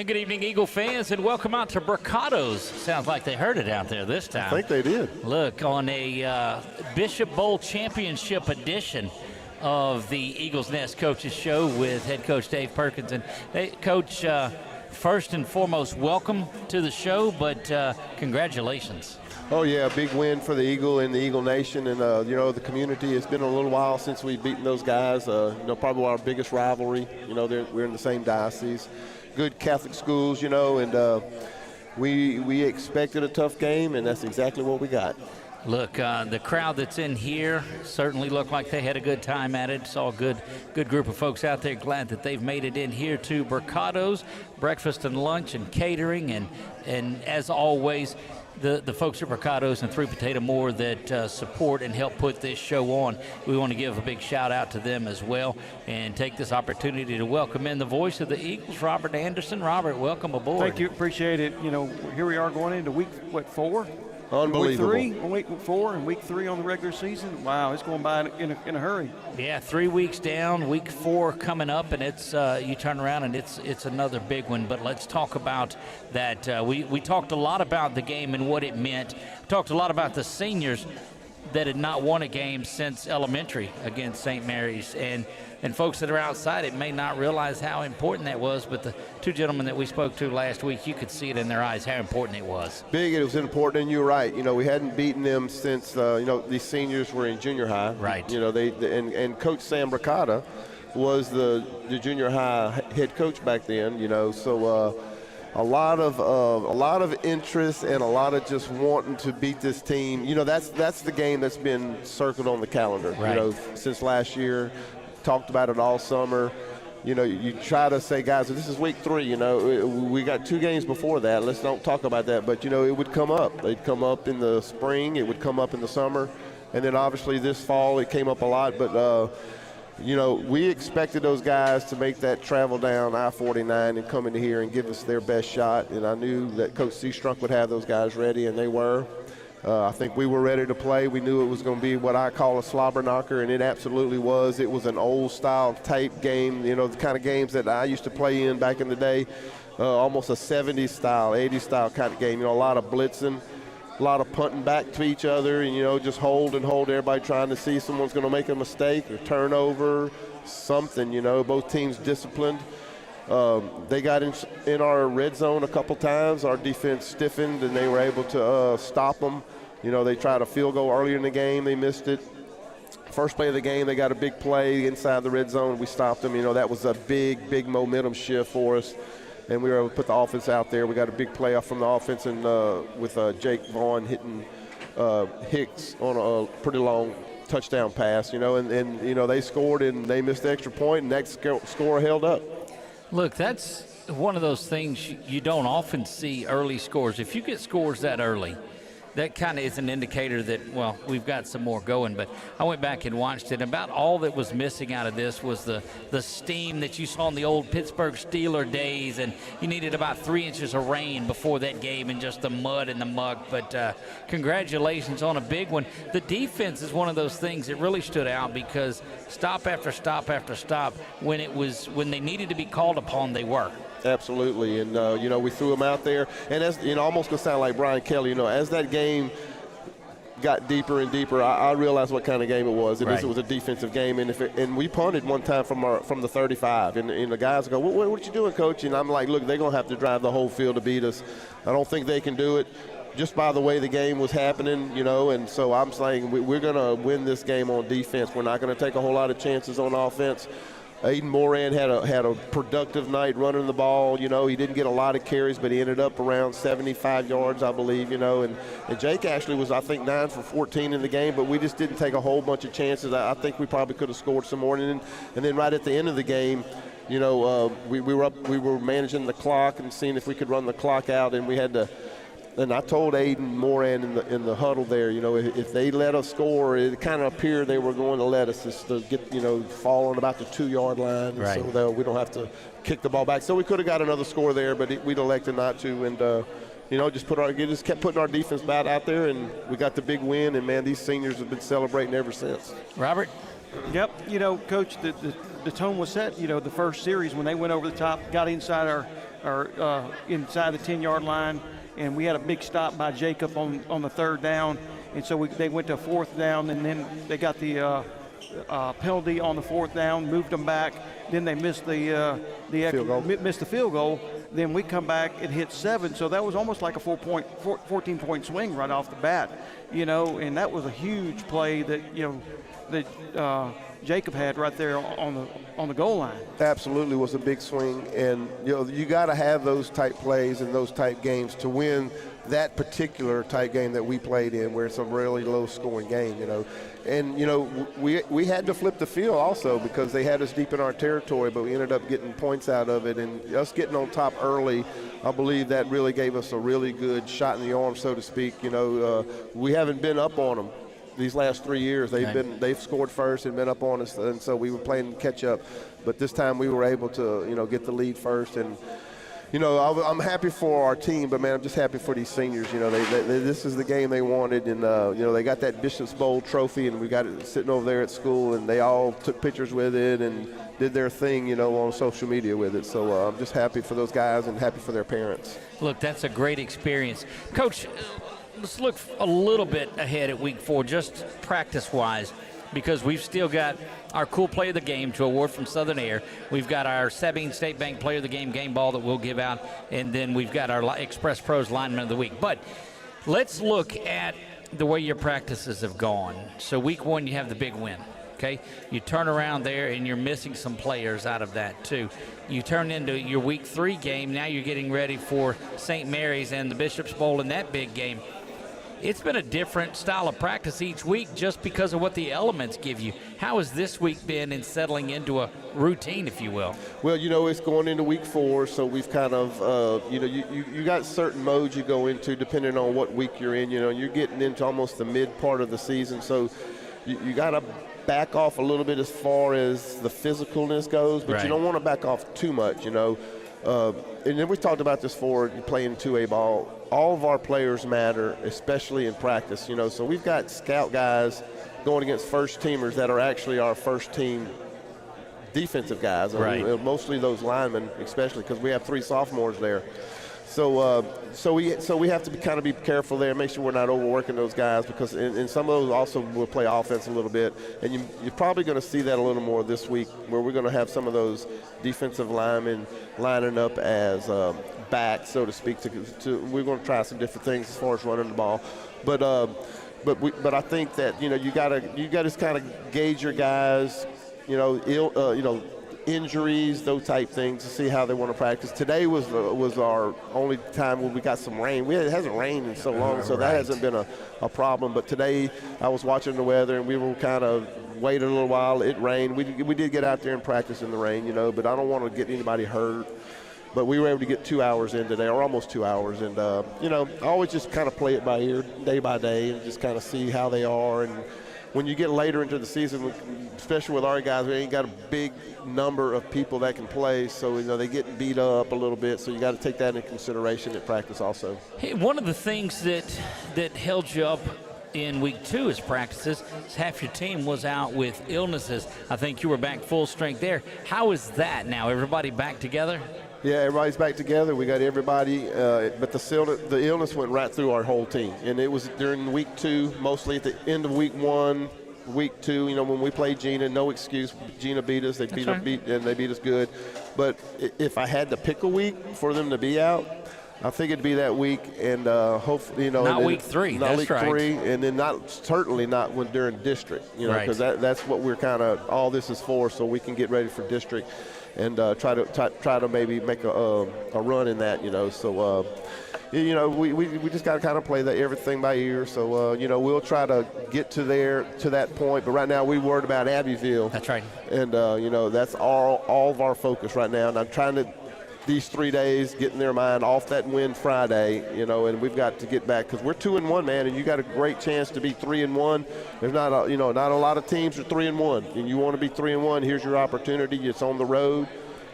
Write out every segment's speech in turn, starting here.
And good evening, Eagle fans, and welcome out to Brocato's. Sounds like they heard it out there this time. I think they did. Look, on a Bishop Bowl Championship edition of the Eagles Nest Coaches Show with head coach Dave Perkins. And hey, Coach, first and foremost, welcome to the show, but congratulations. Oh, yeah, a big win for the Eagle and the Eagle Nation. And, the community, it's been a little while since we've beaten those guys. Probably our biggest rivalry. We're in the same diocese. Good Catholic schools, and we expected a tough game, and that's exactly what we got. Look, the crowd that's in here certainly looked like they had a good time at it. Saw a good group of folks out there. Glad that they've made it in here to Brocato's, breakfast and lunch and catering, and as always, the folks at Brocato's and Three Potato More that support and help put this show on. We want to give a big shout out to them as well and take this opportunity to welcome in the voice of the Eagles, Robert Anderson. Robert, welcome aboard. Thank you, appreciate it. Here we are going into week 4? Unbelievable. Week 4 and week 3 on the regular season. Wow, it's going by in a hurry. Yeah, 3 weeks down, week 4 coming up, and it's you turn around and it's another big one. But let's talk about that. We talked a lot about the game and what it meant. We talked a lot about the seniors that had not won a game since elementary against St. Mary's, and folks that are outside it may not realize how important that was, but the two gentlemen that we spoke to last week, you could see it in their eyes how important it was. Big, it was important, and you're right. We hadn't beaten them since, these seniors were in junior high. Right. And Coach Sam Brocato was the junior high head coach back then, so a lot of interest and a lot of just wanting to beat this team. That's the game that's been circled on the calendar, right. Since last year. Talked about it all summer. You try to say, guys, this is week 3, we got 2 games before that. Let's don't talk about that. But, it would come up. They'd come up in the spring. It would come up in the summer. And then obviously this fall it came up a lot. But, we expected those guys to make that travel down I-49 and come into here and give us their best shot. And I knew that Coach Seastrunk would have those guys ready, and they were. I think we were ready to play. We knew it was going to be what I call a slobber knocker, and it absolutely was. It was an old-style type game, the kind of games that I used to play in back in the day, almost a 70s style, 80s style kind of game. A lot of blitzing, a lot of punting back to each other, and, just hold, everybody trying to see someone's going to make a mistake or turnover, something, both teams disciplined. They got in our red zone a couple times. Our defense stiffened, and they were able to stop them. They tried a field goal earlier in the game. They missed it. First play of the game, they got a big play inside the red zone. We stopped them. That was a big momentum shift for us, and we were able to put the offense out there. We got a big playoff from the offense, and with Jake Vaughn hitting Hicks on a pretty long touchdown pass, and they scored, and they missed the extra point, and that score held up. Look, that's one of those things you don't often see early scores. If you get scores that early, that kind of is an indicator that, well, we've got some more going. But I went back and watched it. About all that was missing out of this was the steam that you saw in the old Pittsburgh Steeler days, and you needed about 3 inches of rain before that game and just the mud and the muck. But congratulations on a big one. The defense is one of those things that really stood out because stop after stop after stop, when they needed to be called upon, they were. Absolutely, and we threw them out there, and as almost gonna sound like Brian Kelly. As that game got deeper and deeper, I realized what kind of game it was. It was a defensive game, and we punted one time from the 35, and the guys go, "What you doing, Coach?" And I'm like, "Look, they're gonna have to drive the whole field to beat us. I don't think they can do it." Just by the way the game was happening, and so I'm saying we're gonna win this game on defense. We're not gonna take a whole lot of chances on offense. Aiden Moran had a productive night running the ball. He didn't get a lot of carries, but he ended up around 75 yards, I believe, and Jake Ashley was, I think, 9 for 14 in the game, but we just didn't take a whole bunch of chances. I think we probably could have scored some more. And then right at the end of the game, we were managing the clock and seeing if we could run the clock out, and we had to. And I told Aiden Moran in the huddle there, if they let us score, it kind of appeared they were going to let us just to get, fall on about the 2-yard line, right. So that we don't have to kick the ball back. So we could have got another score there, but we'd elected not to, and just kept putting our defense out there, and we got the big win. And man, these seniors have been celebrating ever since. Robert. Yep, Coach, the tone was set. The first series when they went over the top, got inside inside the 10-yard line, and we had a big stop by Jacob on the third down, and so they went to fourth down, and then they got the penalty on the fourth down, moved them back. Then they missed missed the field goal. Then we come back and hit 7, so that was almost like a 14-point swing right off the bat, and that was a huge play that Jacob had right there on the goal line. Absolutely was a big swing, and you got to have those type plays and those type games to win that particular type game that we played in, where it's a really low-scoring game. And we had to flip the field also because they had us deep in our territory, but we ended up getting points out of it, and us getting on top early, I believe that really gave us a really good shot in the arm, so to speak. We haven't been up on them these last 3 years. They've scored first and been up on us, and so we were playing catch up. But this time we were able to get the lead first, and I'm happy for our team, but man, I'm just happy for these seniors. This is the game they wanted, and they got that Bishop's Bowl trophy, and we got it sitting over there at school, and they all took pictures with it and did their thing, on social media with it. So I'm just happy for those guys and happy for their parents. Look, that's a great experience, Coach. Let's look a little bit ahead at week 4, just practice-wise, because we've still got our cool player of the game to award from Southern Air. We've got our Sabine State Bank player of the game ball that we'll give out, and then we've got our Express Pros lineman of the week. But let's look at the way your practices have gone. So week 1, you have the big win. Okay, you turn around there and you're missing some players out of that too. You turn into your week 3 game. Now you're getting ready for St. Mary's and the Bishop's Bowl in that big game. It's been a different style of practice each week just because of what the elements give you. How has this week been in settling into a routine, if you will? Well, it's going into week 4, so we've kind of, you got certain modes you go into depending on what week you're in. You're getting into almost the mid part of the season, so you got to back off a little bit as far as the physicalness goes, but right. You don't want to back off too much, And then we talked about this for playing 2A ball. All of our players matter, especially in practice, So we've got scout guys going against first teamers that are actually our first team defensive guys. Right. Mostly those linemen, especially because we have 3 sophomores there. So we have to kind of be careful there, make sure we're not overworking those guys, because and some of those also will play offense a little bit, and you're probably going to see that a little more this week, where we're going to have some of those defensive linemen lining up as backs, so to speak. We're going to try some different things as far as running the ball, but I think that you got to kind of gauge your guys, injuries, those type things, to see how they want to practice. Today was our only time when we got some rain. It hasn't rained in so long, so that hasn't been a problem. But today I was watching the weather, and we were kind of waiting a little while. It rained. We did get out there and practice in the rain, but I don't want to get anybody hurt. But we were able to get 2 hours in today, or almost 2 hours. And, I always just kind of play it by ear, day by day, and just kind of see how they are. And when you get later into the season, especially with our guys, we ain't got a big number of people that can play, so they get beat up a little bit. So you got to take that into consideration at practice also. Hey, one of the things that held you up in week 2 is practices. Half your team was out with illnesses. I think you were back full strength there. How is that now? Everybody back together? Yeah, everybody's back together. We got everybody, but the illness went right through our whole team, and it was during week 2, mostly at the end of week 1, week 2. When we played Gina, no excuse. Gina beat us. They beat us good. But if I had to pick a week for them to be out, I think it'd be that week, and hopefully, not week 3. Not that's week right. 3, and then certainly not when during district. Because that's what we're kind of all this is for, so we can get ready for district. And try to maybe make a run in that, So, we just got to kind of play everything by ear. So, we'll try to get to that point. But right now, we're worried about Abbeville. That's right. And that's all of our focus right now. And I'm trying to these 3 days getting their mind off that win Friday, and we've got to get back because we're 2-1, man, and you got a great chance to be 3-1. There's not a lot of teams are 3-1, and you want to be 3-1. Here's your opportunity. It's on the road,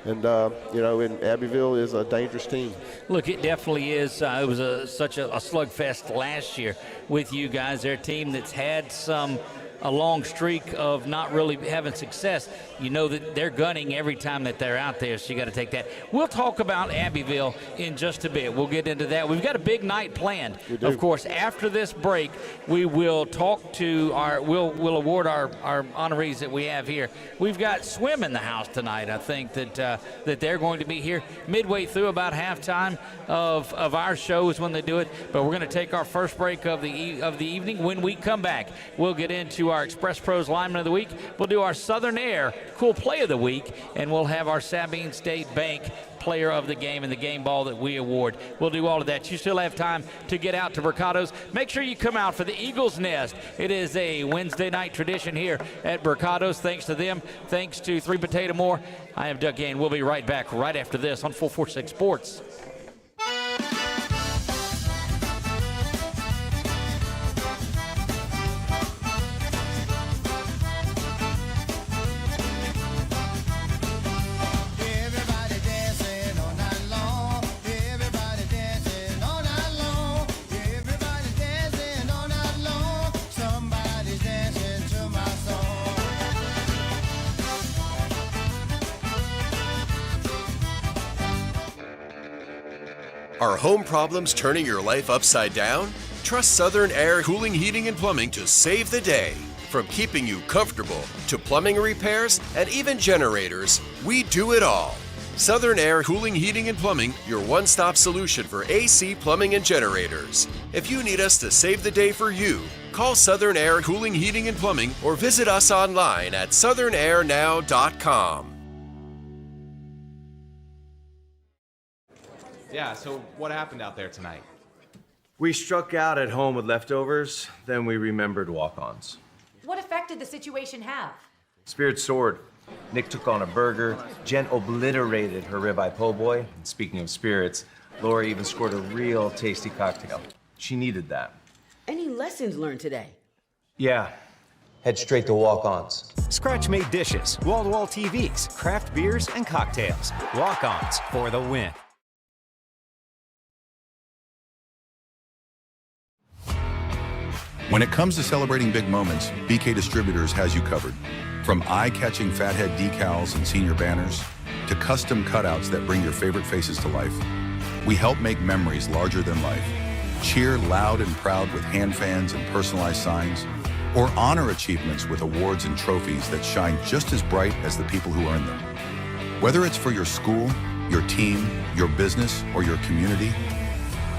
and and Abbeville is a dangerous team. Look, it definitely is. It was such a slugfest last year with you guys. They're a team that's had some a long streak of not really having success, you know that they're gunning every time that they're out there, so you got to take that. We'll talk about Abbeville in just a bit. We'll get into that. We've got a big night planned. Of course, after this break, we will talk to we'll award our honorees that we have here. We've got swim in the house tonight. I think that they're going to be here midway through, about halftime of our show is when they do it. But we're going to take our first break of the evening. When we come back, we'll get into our Express Pros Lineman of the Week. We'll do our Southern Air Cool Play of the Week, and we'll have our Sabine State Bank Player of the Game and the game ball that we award. We'll do all of that. You still have time to get out to Brocato's. Make sure you come out for the Eagles Nest. It is a Wednesday night tradition here at Brocato's. Thanks to them. Thanks to Three Potato More. I am Doug Gain. We'll be right back right after this on 446 Sports. Are home problems turning your life upside down? Trust Southern Air Cooling, Heating, and Plumbing to save the day. From keeping you comfortable to plumbing repairs and even generators, we do it all. Southern Air Cooling, Heating, and Plumbing, your one-stop solution for AC, plumbing, and generators. If you need us to save the day for you, call Southern Air Cooling, Heating, and Plumbing or visit us online at southernairnow.com. Yeah, so what happened out there tonight? We struck out at home with leftovers, then we remembered walk-ons. What effect did the situation have? Spirit soared. Nick took on a burger, Jen obliterated her ribeye po' boy, and speaking of spirits, Laura even scored a real tasty cocktail. She needed that. Any lessons learned today? Yeah, head straight to walk-ons. Scratch-made dishes, wall-to-wall TVs, craft beers, and cocktails. Walk-ons for the win. When it comes to celebrating big moments, BK Distributors has you covered. From eye-catching fathead decals and senior banners to custom cutouts that bring your favorite faces to life, we help make memories larger than life. Cheer loud and proud with hand fans and personalized signs, or honor achievements with awards and trophies that shine just as bright as the people who earn them. Whether it's for your school, your team, your business, or your community,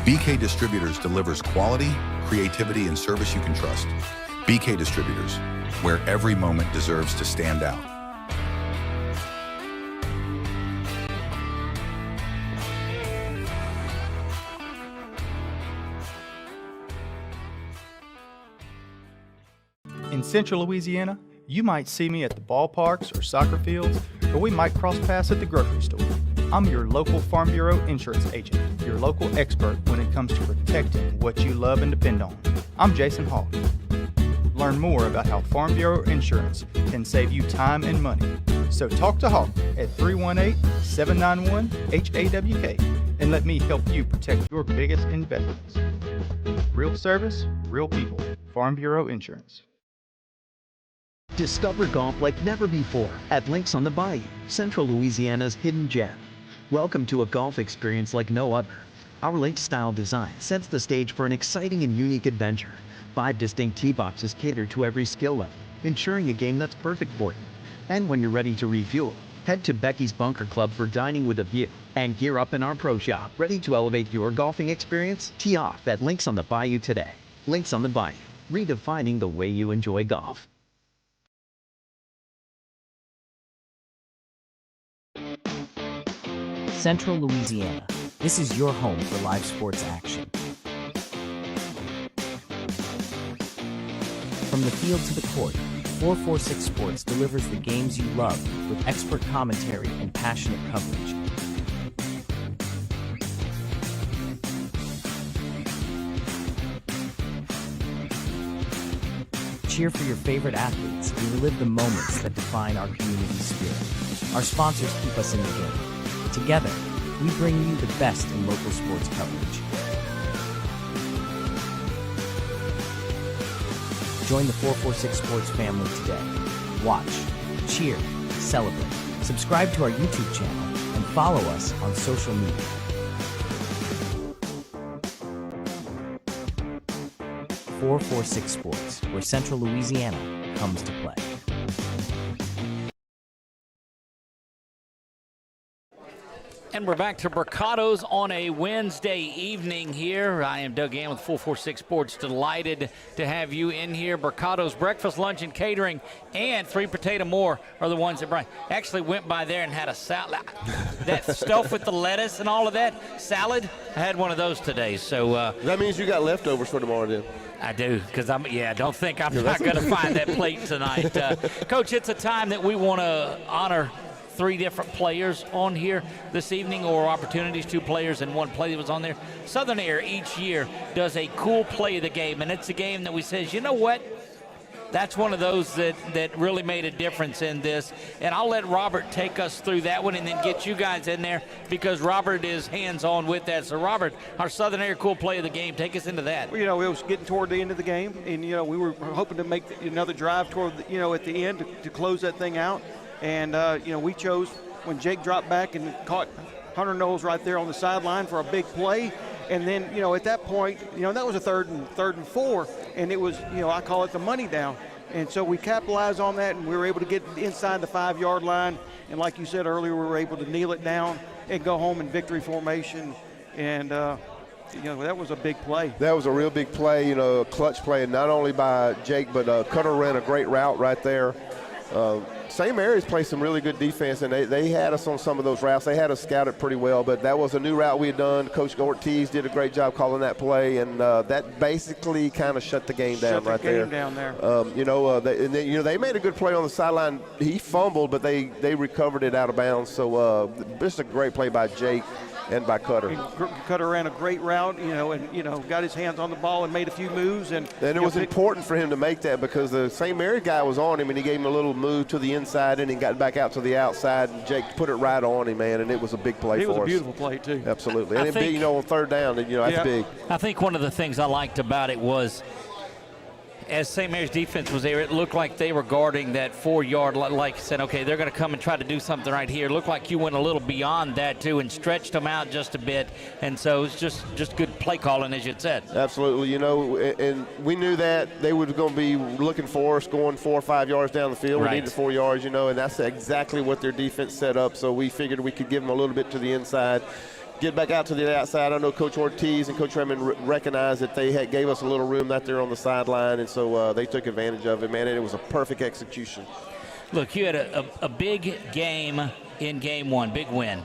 BK Distributors delivers quality, creativity, and service you can trust. BK Distributors, where every moment deserves to stand out. In Central Louisiana, you might see me at the ballparks or soccer fields, or we might cross paths at the grocery store. I'm your local Farm Bureau insurance agent, your local expert when it comes to protecting what you love and depend on. I'm Jason Hawk. Learn more about how Farm Bureau Insurance can save you time and money. So talk to Hawk at 318-791-HAWK and let me help you protect your biggest investments. Real service, real people. Farm Bureau Insurance. Discover golf like never before at Links on the Bayou, Central Louisiana's hidden gem. Welcome to a golf experience like no other. Our Links-style design sets the stage for an exciting and unique adventure. 5 distinct tee boxes cater to every skill level, ensuring a game that's perfect for you. And when you're ready to refuel, head to Becky's Bunker Club for dining with a view. And gear up in our pro shop, ready to elevate your golfing experience? Tee off at Links on the Bayou today. Links on the Bayou, redefining the way you enjoy golf. Central Louisiana. This is your home for live sports action. From the field to the court, 446 Sports delivers the games you love with expert commentary and passionate coverage. Cheer for your favorite athletes and relive the moments that define our community spirit. Our sponsors keep us in the game. Together, we bring you the best in local sports coverage. Join the 446 Sports family today. Watch, cheer, celebrate. Subscribe to our YouTube channel and follow us on social media. .446 Sports, where Central Louisiana comes to play. And we're back to Brocato's on a Wednesday evening here. I am Doug Ann with 446 Sports. Delighted to have you in here. Brocato's breakfast, lunch, and catering, and 3 Potato More are the ones that actually went by there and had a salad. That stuff with the lettuce and all of that, salad, I had one of those today. So that means you got leftovers for tomorrow then. I do, because don't think I'm not going to find that plate tonight. Coach, it's a time that we want to honor 3 different players on here this evening, or opportunities, 2 players and 1 play that was on there. Southern Air each year does a cool play of the game, and it's a game that we says, you know what? That's one of those that really made a difference in this. And I'll let Robert take us through that one and then get you guys in there, because Robert is hands-on with that. So, Robert, our Southern Air cool play of the game, take us into that. Well, it was getting toward the end of the game, and, we were hoping to make another drive toward, at the end to close that thing out. And, we chose when Jake dropped back and caught Hunter Knowles right there on the sideline for a big play. And then, at that point, that was a third and 4. And it was, I call it the money down. And so we capitalized on that, and we were able to get inside the 5-yard line. And like you said earlier, we were able to kneel it down and go home in victory formation. And, that was a big play. That was a real big play, a clutch play, and not only by Jake, but Cutter ran a great route right there. St. Mary's played some really good defense, and they had us on some of those routes. They had us scouted pretty well, but that was a new route we had done. Coach Ortiz did a great job calling that play, and that basically kind of shut the game down right there. They made a good play on the sideline. He fumbled, but they recovered it out of bounds. So this is a great play by Jake and by Cutter. Cutter ran a great route, and got his hands on the ball and made a few moves. And it was important for him to make that, because the St. Mary guy was on him, and he gave him a little move to the inside, and he got back out to the outside, and Jake put it right on him, man, and it was a big play for us. It was a beautiful play, too. Absolutely. And big, on 3rd down, that's big. I think one of the things I liked about it was, as St. Mary's defense was there, it looked like they were guarding that 4-yard, like I said, okay, they're going to come and try to do something right here. It looked like you went a little beyond that, too, and stretched them out just a bit. And so it's just good play calling, as you said. Absolutely, and we knew that they were going to be looking for us going 4 or 5 yards down the field. Right. We needed 4 yards, and that's exactly what their defense set up. So we figured we could give them a little bit to the inside, get back out to the outside. I know Coach Ortiz and Coach Raymond recognized that they gave us a little room out there on the sideline, and so they took advantage of it, man, and it was a perfect execution. Look, you had a big game in Game 1, big win.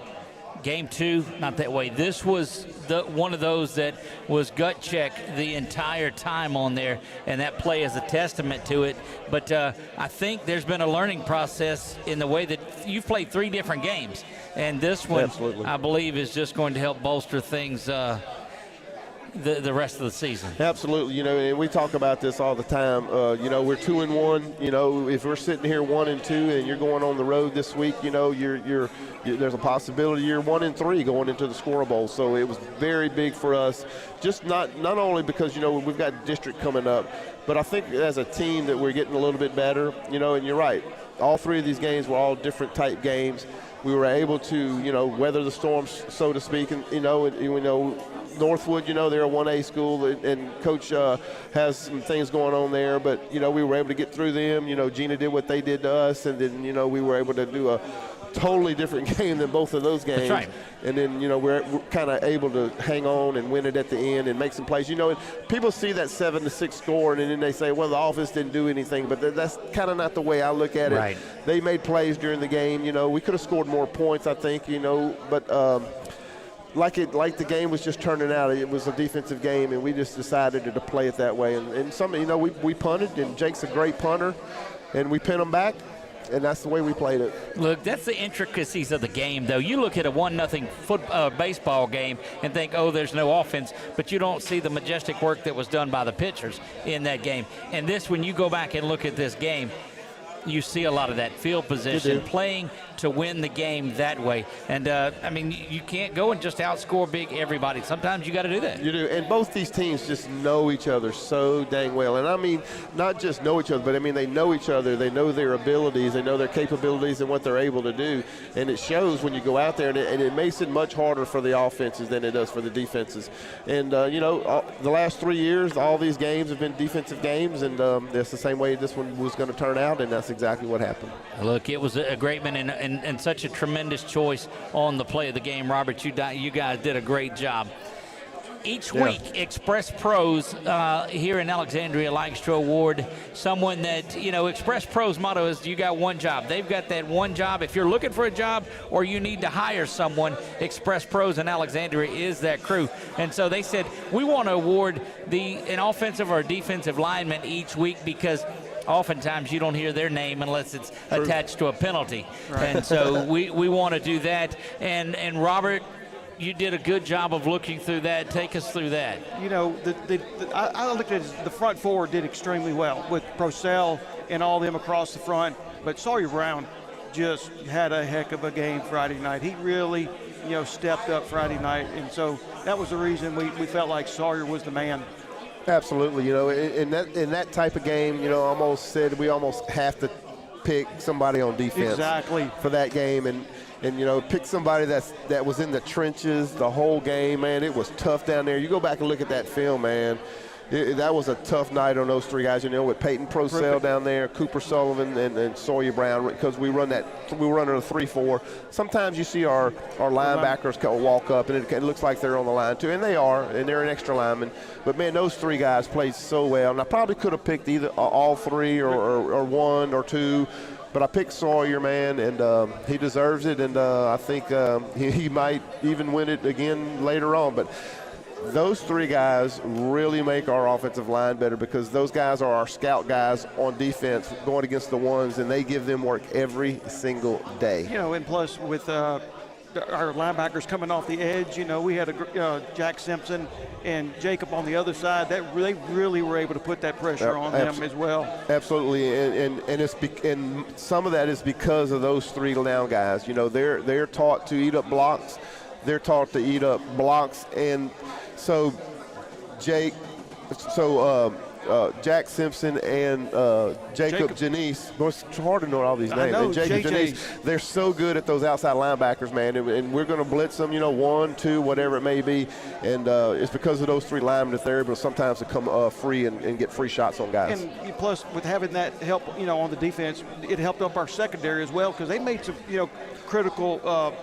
Game 2, not that way. This was one of those that was gut check the entire time on there, and that play is a testament to it. But I think there's been a learning process in the way that you've played 3 different games. And this one, absolutely, I believe, is just going to help bolster things the rest of the season. Absolutely, and we talk about this all the time. We're 2-1. If we're sitting here 1-2 and you're going on the road this week, there's a possibility you're 1-3 going into the Squirrel Bowl. So it was very big for us, just not only because we've got district coming up, but I think as a team that we're getting a little bit better. And you're right, all 3 of these games were all different type games. We were able to weather the storms, so to speak, and Northwood, they're a 1A school, and Coach has some things going on there, but, we were able to get through them. Gina did what they did to us, and then, we were able to do a totally different game than both of those games. That's right. And then, we're kind of able to hang on and win it at the end and make some plays. And people see that 7-6 score, and then they say, well, the offense didn't do anything, but that's kind of not the way I look at it. Right. They made plays during the game. We could have scored more points, I think, but like the game was just turning out. It was a defensive game, and we just decided to play it that way. And some, we punted, and Jake's a great punter, and we pin them back, and that's the way we played it. Look, that's the intricacies of the game, though. You look at a 1-0 baseball game and think, oh, there's no offense, but you don't see the majestic work that was done by the pitchers in that game. And this, when you go back and look at this game, you see a lot of that field position, playing to win the game that way. And, I mean, you can't go and just outscore big everybody. Sometimes you got to do that. You do. And both these teams just know each other so dang well. And, I mean, not just know each other, but, I mean, they know each other. They know their abilities. They know their capabilities and what they're able to do. And it shows when you go out there, and it makes it much harder for the offenses than it does for the defenses. And, you know, the last 3 years, all these games have been defensive games, and that's the same way this one was going to turn out, and that's exactly what happened. Look, it was a great man and such a tremendous choice on the play of the game. Robert, you guys did a great job. Each week, Express Pros here in Alexandria likes to award someone that, you know, Express Pros' motto is you got one job. They've got that one job. If you're looking for a job or you need to hire someone, Express Pros in Alexandria is that crew. And so they said, we want to award an offensive or defensive lineman each week because oftentimes you don't hear their name unless it's attached to a penalty. Right. And so we want to do that. And Robert, you did a good job of looking through that. Take us through that. You know, I looked at the front four did extremely well with Procell and all them across the front, but Sawyer Brown just had a heck of a game Friday night. He really, you know, stepped up Friday night, and so that was the reason we felt like Sawyer was the man. Absolutely. You know, in that type of game, you know, we almost have to pick somebody on defense for that game, and you know, pick somebody that was in the trenches the whole game, man. It was tough down there. You go back and look at that film, man. That was a tough night on those three guys, you know, with Peyton Procell down there, Cooper Sullivan, and Sawyer Brown, because we run a 3-4. Sometimes you see our linebackers walk up, and it looks like they're on the line too, and they are, and they're an extra lineman. But, man, those three guys played so well, and I probably could have picked either all three or one or two. But I picked Sawyer, man, and he deserves it, and I think he might even win it again later on. But those three guys really make our offensive line better because those guys are our scout guys on defense going against the ones, and they give them work every single day. You know, and plus with our linebackers coming off the edge, you know, we had Jack Simpson and Jacob on the other side. They really were able to put that pressure on them as well. Absolutely, and some of that is because of those three down guys. You know, they're taught to eat up blocks. They're taught to eat up blocks, and so Jack Simpson and Jacob Janice. It's hard to know all these names. And Jacob Janice, they're so good at those outside linebackers, man. And we're going to blitz them, you know, 1, 2, whatever it may be. And it's because of those three linemen that they're able sometimes to come free and get free shots on guys. And plus, with having that help, you know, on the defense, it helped up our secondary as well because they made some, you know, critical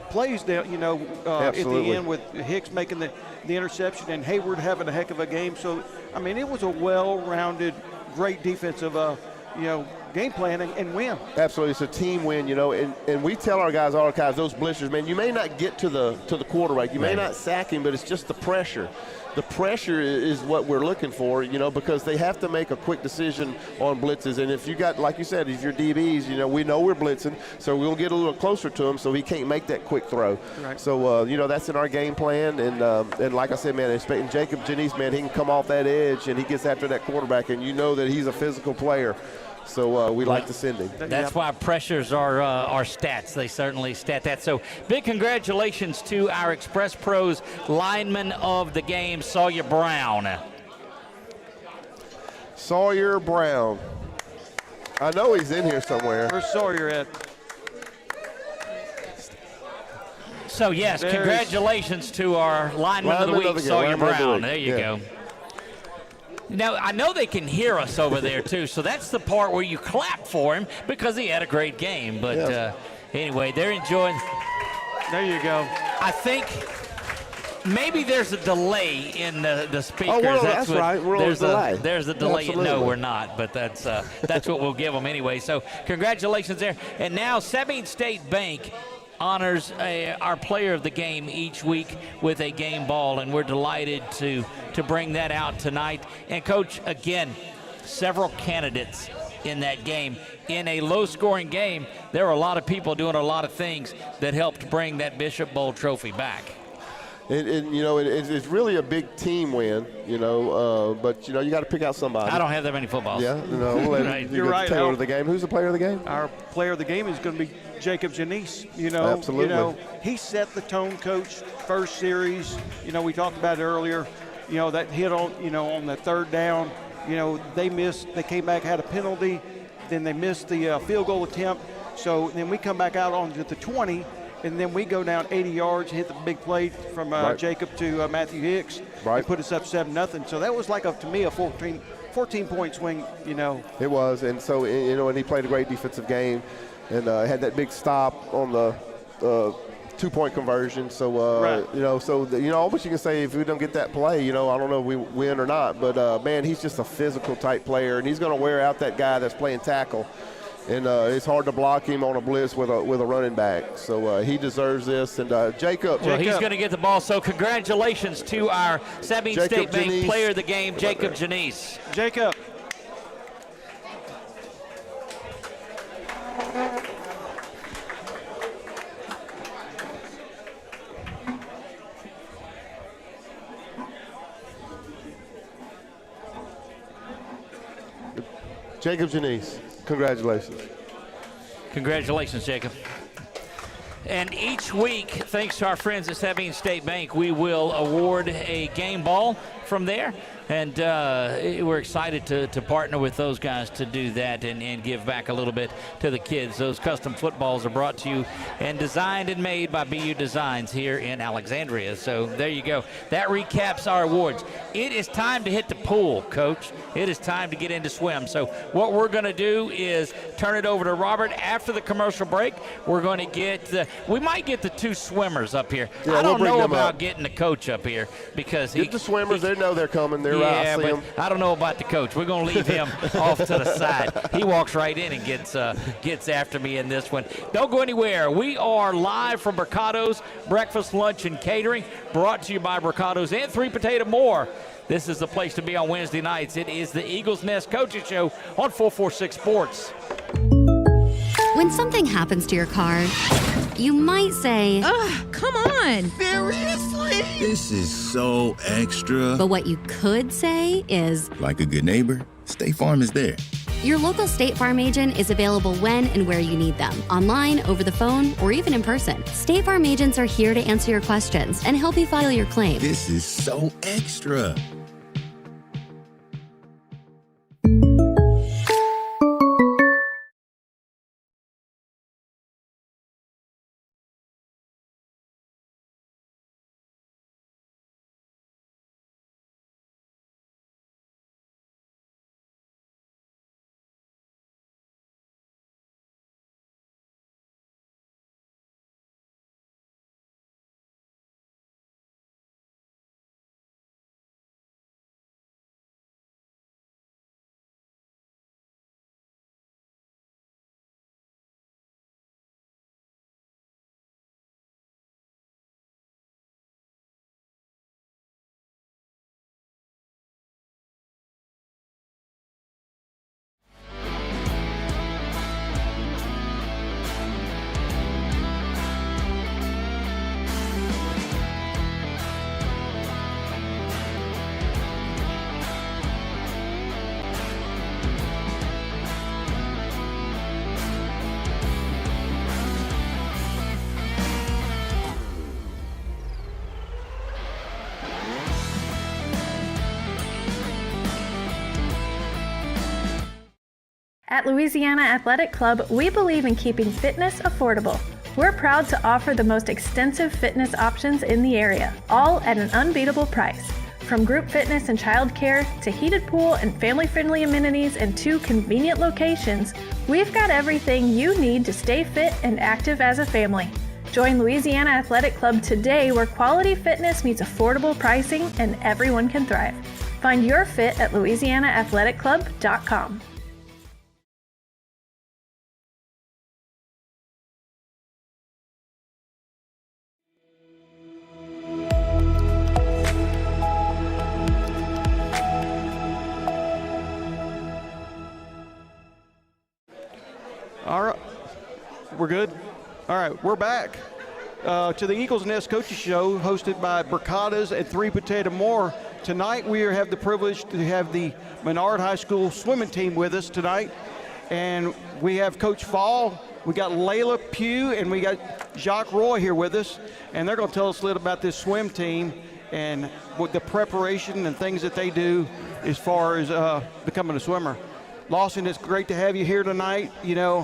plays there, you know, at the end with Hicks making the interception and Hayward having a heck of a game. So, I mean, it was a well-rounded, great defensive, you know, game plan and win. Absolutely. It's a team win, you know, and we tell our guys all the time, those blitzers, man, you may not get to the quarterback. You may not sack him, but it's just the pressure. The pressure is what we're looking for, you know, because they have to make a quick decision on blitzes. And if you got, like you said, if you're DBs, you know, we know we're blitzing, so we'll get a little closer to him so he can't make that quick throw. Right. So, you know, that's in our game plan. And like I said, man, expecting Jacob Janice, man, he can come off that edge and he gets after that quarterback, and you know that he's a physical player. So we like to send him. That's why pressures are stats. They certainly stat that. So big congratulations to our Express Pros lineman of the game, Sawyer Brown. Sawyer Brown. I know he's in here somewhere. Where's Sawyer at? So, yes, congratulations to our lineman of the week, Sawyer Brown. There you go. Now, I know they can hear us over there, too, so that's the part where you clap for him because he had a great game. But anyway, they're enjoying. There you go. I think maybe there's a delay in the speakers. Oh, that's right. We're on a delay. There's a delay. Absolutely. No, we're not, but that's what we'll give them anyway. So congratulations there. And now Sabine State Bank honors our player of the game each week with a game ball, and we're delighted to bring that out tonight. And, Coach, again, several candidates in that game. In a low-scoring game, there were a lot of people doing a lot of things that helped bring that Bishop Bowl trophy back. And you know, it's really a big team win, you know, but, you know, you got to pick out somebody. I don't have that many footballs. Yeah, no. Right. You're right. Player of the game. Who's the player of the game? Our player of the game is going to be Jacob Janice. You know, Absolutely. You know, he set the tone, coach, first series. You know, we talked about it earlier. You know, that hit on, you know, on the third down. You know, they missed. They came back, had a penalty. Then they missed the field goal attempt. So then we come back out onto the 20, and then we go down 80 yards, hit the big play from Jacob to Matthew Hicks. Right. And put us up 7-0. So that was like, to me, a 14-point swing, you know. It was, and so, you know, and he played a great defensive game and had that big stop on the 2-point conversion. So, Right. you know, so, you know, almost you can say if we don't get that play, you know, I don't know if we win or not. But, man, he's just a physical type player, and he's going to wear out that guy that's playing tackle. And it's hard to block him on a blitz with a running back. So he deserves this. And Jacob. Well, he's going to get the ball. So congratulations to our Sabine State Bank player of the game, Jacob Janice. Jacob. Jacob Janice. Congratulations. Congratulations, Jacob. And each week, thanks to our friends at Sabine State Bank, we will award a game ball from there. And we're excited to partner with those guys to do that and give back a little bit to the kids. Those custom footballs are brought to you and designed and made by BU Designs here in Alexandria. So there you go. That recaps our awards. It is time to hit the pool, Coach. It is time to get into swim. So what we're going to do is turn it over to Robert after the commercial break. We're going to get we might get the 2 swimmers up here. Yeah, I don't we'll know about getting the coach up here because get the swimmers. They know they're coming. They're yeah, but I don't know about the coach. We're going to leave him off to the side. He walks right in and gets after me in this one. Don't go anywhere. We are live from Brocato's Breakfast, Lunch, and Catering, brought to you by Brocato's and 3 Potato More. This is the place to be on Wednesday nights. It is the Eagles Nest Coaching Show on 446 Sports. When something happens to your car, you might say, ugh, come on. Seriously? This is so extra. But what you could say is, like a good neighbor, State Farm is there. Your local State Farm agent is available when and where you need them, online, over the phone, or even in person. State Farm agents are here to answer your questions and help you file your claim. This is so extra. At Louisiana Athletic Club, we believe in keeping fitness affordable. We're proud to offer the most extensive fitness options in the area, all at an unbeatable price. From group fitness and childcare to heated pool and family-friendly amenities in 2 convenient locations, we've got everything you need to stay fit and active as a family. Join Louisiana Athletic Club today, where quality fitness meets affordable pricing and everyone can thrive. Find your fit at louisianaathleticClub.com. All right, we're good. All right, we're back. to the Eagles Nest Coaches Show, hosted by Brocatos and 3 Potato More. Tonight we have the privilege to have the Menard High School swimming team with us tonight. And we have Coach Fall, we got Layla Pugh, and we got Jacques Roy here with us. And they're going to tell us a little about this swim team and what the preparation and things that they do as far as becoming a swimmer. Lawson, it's great to have you here tonight. You know,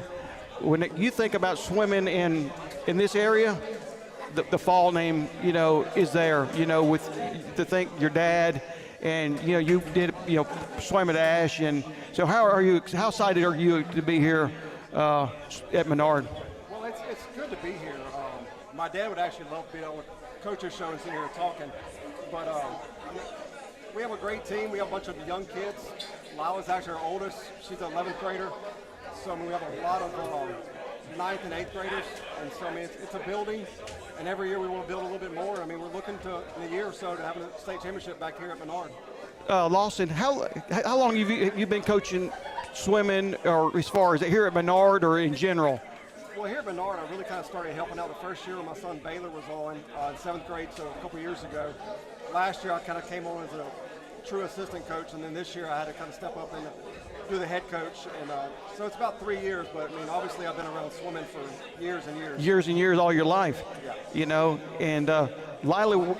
when you think about swimming in this area, the Fall name, you know, is there, you know, with to think your dad and, you know, you did, you know, swim at Ash. And so how excited are you to be here at Menard? Well, it's good to be here. My dad would actually love to be on the coaches show and sitting here talking. But we have a great team. We have a bunch of young kids. Lila's actually our oldest. She's an 11th grader. So I mean, we have a lot of 9th and 8th graders. And so I mean, it's a building. And every year we want to build a little bit more. I mean, we're looking to, in a year or so, to have a state championship back here at Menard. Lawson, how long have you been coaching swimming, or as far as here at Menard or in general? Well, here at Menard, I really kind of started helping out the first year when my son Baylor was on in 7th grade, so a couple years ago. Last year I kind of came on as a true assistant coach, and then this year I had to kind of step up and do the head coach. And so it's about 3 years, but I mean, obviously I've been around swimming for years and years. Years and years, all your life. Yeah. You know, and Lila,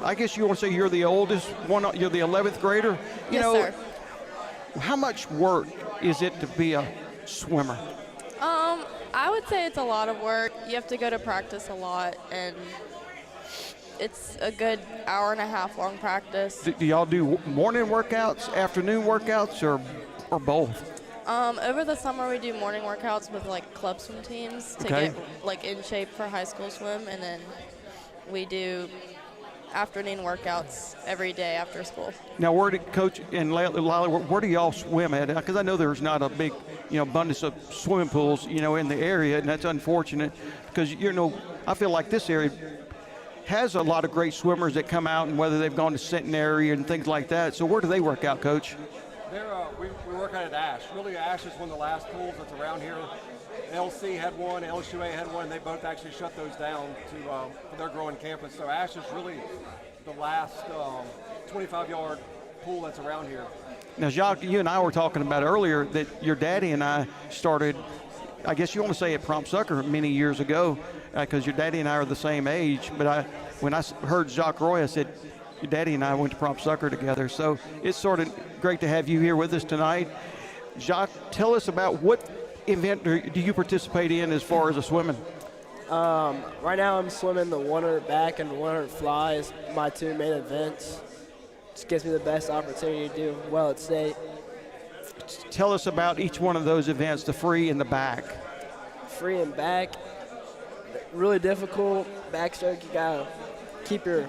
I guess you want to say you're the oldest one, you're the 11th grader. You know, sir. How much work is it to be a swimmer? I would say it's a lot of work. You have to go to practice a lot, and it's a good hour and a half long practice. Do y'all do morning workouts, afternoon workouts, or both? Over the summer we do morning workouts with like club swim teams to get like in shape for high school swim, and then we do afternoon workouts every day after school. Now, where do Coach and Lila, where do y'all swim at? Because I know there's not a big, you know, abundance of swimming pools, you know, in the area, and that's unfortunate. Because, you know, I feel like this area has a lot of great swimmers that come out, and whether they've gone to Centenary and things like that. So where do they work out, Coach? We work out at Ash. Really, Ash is one of the last pools that's around here. LC had one, LSUA had one, and they both actually shut those down for their growing campus. So Ash is really the last 25-yard pool that's around here. Now, Jacques, you and I were talking about earlier that your daddy and I started, I guess you want to say at Prompt Sucker many years ago, because your daddy and I are the same age. But when I heard Jacques Roy, I said, your daddy and I went to Prompt Sucker together. So it's sort of great to have you here with us tonight. Jacques, tell us about what event do you participate in as far as a swimming? Right now I'm swimming the 100 back and 100 fly is my 2 main events. Just gives me the best opportunity to do well at state. Tell us about each one of those events, the free and the back. Free and back, really difficult. Backstroke, you gotta keep your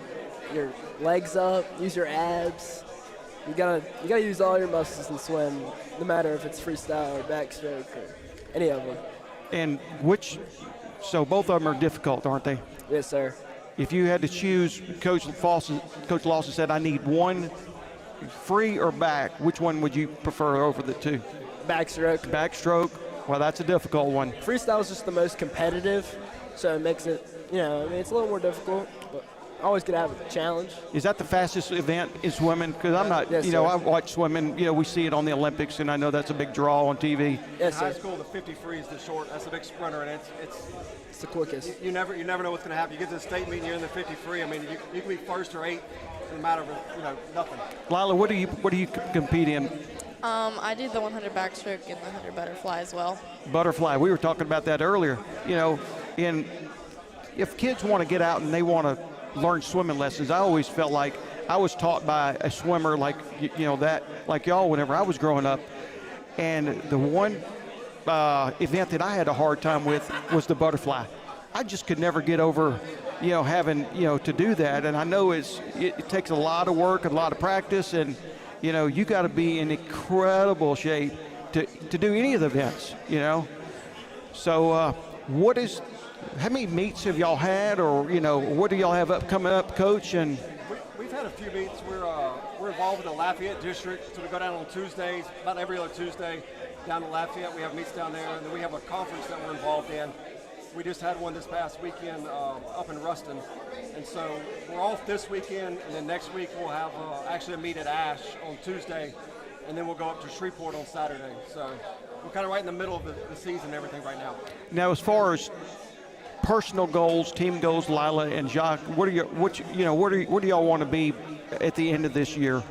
legs up, use your abs. You gotta use all your muscles in swim, no matter if it's freestyle or backstroke or any of them. And so both of them are difficult, aren't they? Yes, sir. If you had to choose, Coach Lawson said, I need one free or back. Which one would you prefer over the two? Backstroke. Backstroke. Well, that's a difficult one. Freestyle is just the most competitive, so it makes it, you know, I mean, it's a little more difficult, but always going to have a challenge. Is that the fastest event in swimming? Because I'm not, yes, you know, sir. I watch swimming, you know, we see it on the Olympics, and I know that's a big draw on TV. Yes, in high sir. school, the 50 free is the short. That's a big sprinter, and it's the quickest. You never know what's going to happen. You get to the state meeting, you're in the 50 free. I mean, you can be first or 8th in a matter of, you know, nothing. Lila, what do you compete in? I do the 100 backstroke and the 100 butterfly as well. Butterfly. We were talking about that earlier. You know, if kids want to get out and they want to learn swimming lessons, I always felt like I was taught by a swimmer like, you know, that, like y'all whenever I was growing up. And the one event that I had a hard time with was the butterfly. I just could never get over, you know, having, you know, to do that. And I know it takes a lot of work, a lot of practice, and, you know, you got to be in incredible shape to do any of the events, you know. So how many meets have y'all had, or, you know, what do y'all have coming up, Coach? And we've had a few meets. We're involved with the Lafayette district, so we go down on Tuesdays, about every other Tuesday, down to Lafayette. We have meets down there, and then we have a conference that we're involved in We just had one this past weekend up in Ruston. And so we're off this weekend, and then next week we'll have actually a meet at Ash on Tuesday, and then we'll go up to Shreveport on Saturday. So we're kind of right in the middle of the season and everything right now. Now, as far as personal goals, team goals, Lila and Jacques, where do y'all want to be at the end of this year?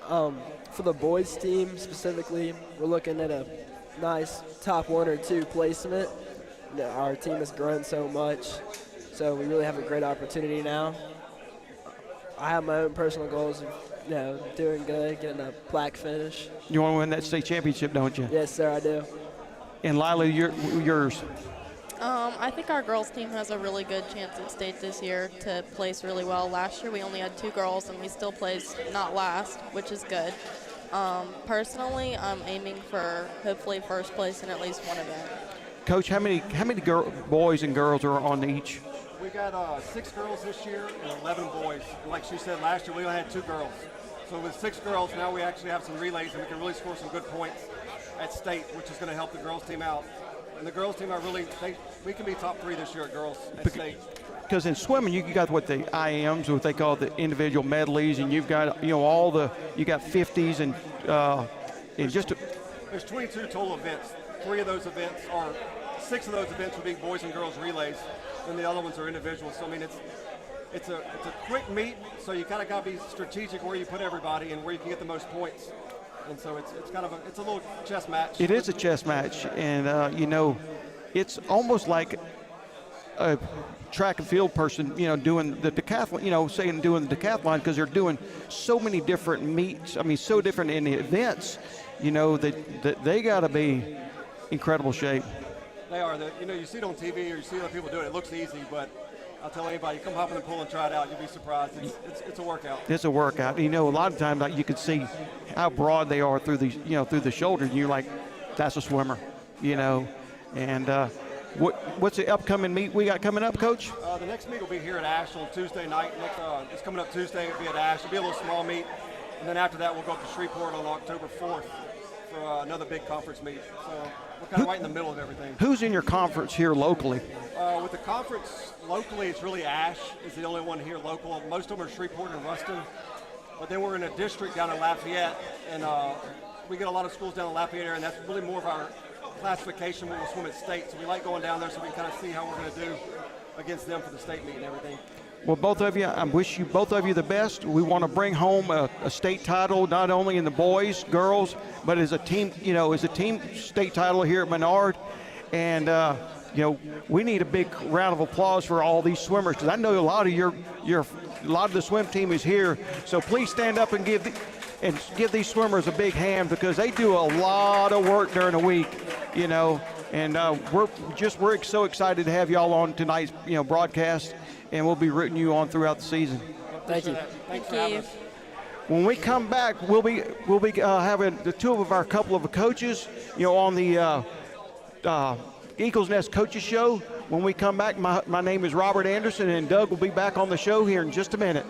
For the boys team specifically, we're looking at a nice top 1 or 2 placement. Our team has grown so much, so we really have a great opportunity now. I have my own personal goals of doing good, getting a plaque finish. You want to win that state championship, don't you? Yes, sir, I do. And Lila, yours? I think our girls team has a really good chance at state this year to place really well. Last year we only had 2 girls and we still placed not last, which is good. Personally, I'm aiming for hopefully first place in at least one event. Coach, how many boys and girls are on each? We got 6 girls this year and 11 boys. And like she said, last year we only had 2 girls. So with 6 girls, now we actually have some relays and we can really score some good points at state, which is going to help the girls team out. And the girls team are we can be top 3 this year at girls at state. Because in swimming, you got what the IMs, what they call the individual medleys, and you've got you got 50s and There's 22 total events. 6 of those events will be boys and girls relays, and the other ones are individuals. So I mean, it's a quick meet, so you kind of got to be strategic where you put everybody and where you can get the most points. And so it's kind of a little chess match. It is a chess match, and it's almost like a track and field person, doing the decathlon, doing the decathlon, because they're doing so many different meets. I mean, so different in the events, that they got to be incredible shape. They are. You see it on TV or you see other people do it. It looks easy, but I'll tell anybody, come hop in the pool and try it out. You'll be surprised. It's a workout. It's a workout. A lot of times you can see how broad they are through the shoulders, and you're like, that's a swimmer, And what's the upcoming meet we got coming up, Coach? The next meet will be here at Ash on Tuesday night. It's coming up Tuesday. It'll be at Ash. It'll be a little small meet, and then after that we'll go up to Shreveport on October 4th for another big conference meet. So we're kind of right in the middle of everything. Who's in your conference here locally? With the conference locally, it's really Ash is the only one here local. Most of them are Shreveport and Ruston. But then we're in a district down in Lafayette, and we get a lot of schools down in Lafayette area, and that's really more of our classification when we swim at state. So we like going down there so we can kind of see how we're going to do against them for the state meet and everything. Well, both of you, I wish you both of you the best. We want to bring home a state title, not only in the boys, girls, but as a team, state title here at Menard. And, we need a big round of applause for all these swimmers, because I know a lot of the swim team is here. So please stand up and give these swimmers a big hand, because they do a lot of work during the week, and we're so excited to have y'all on tonight's broadcast, and we'll be rooting you on throughout the season. Thank you. Thank you. When we come back, we'll be having the couple of coaches, on the Eagles Nest Coaches Show. When we come back, my name is Robert Anderson, and Doug will be back on the show here in just a minute.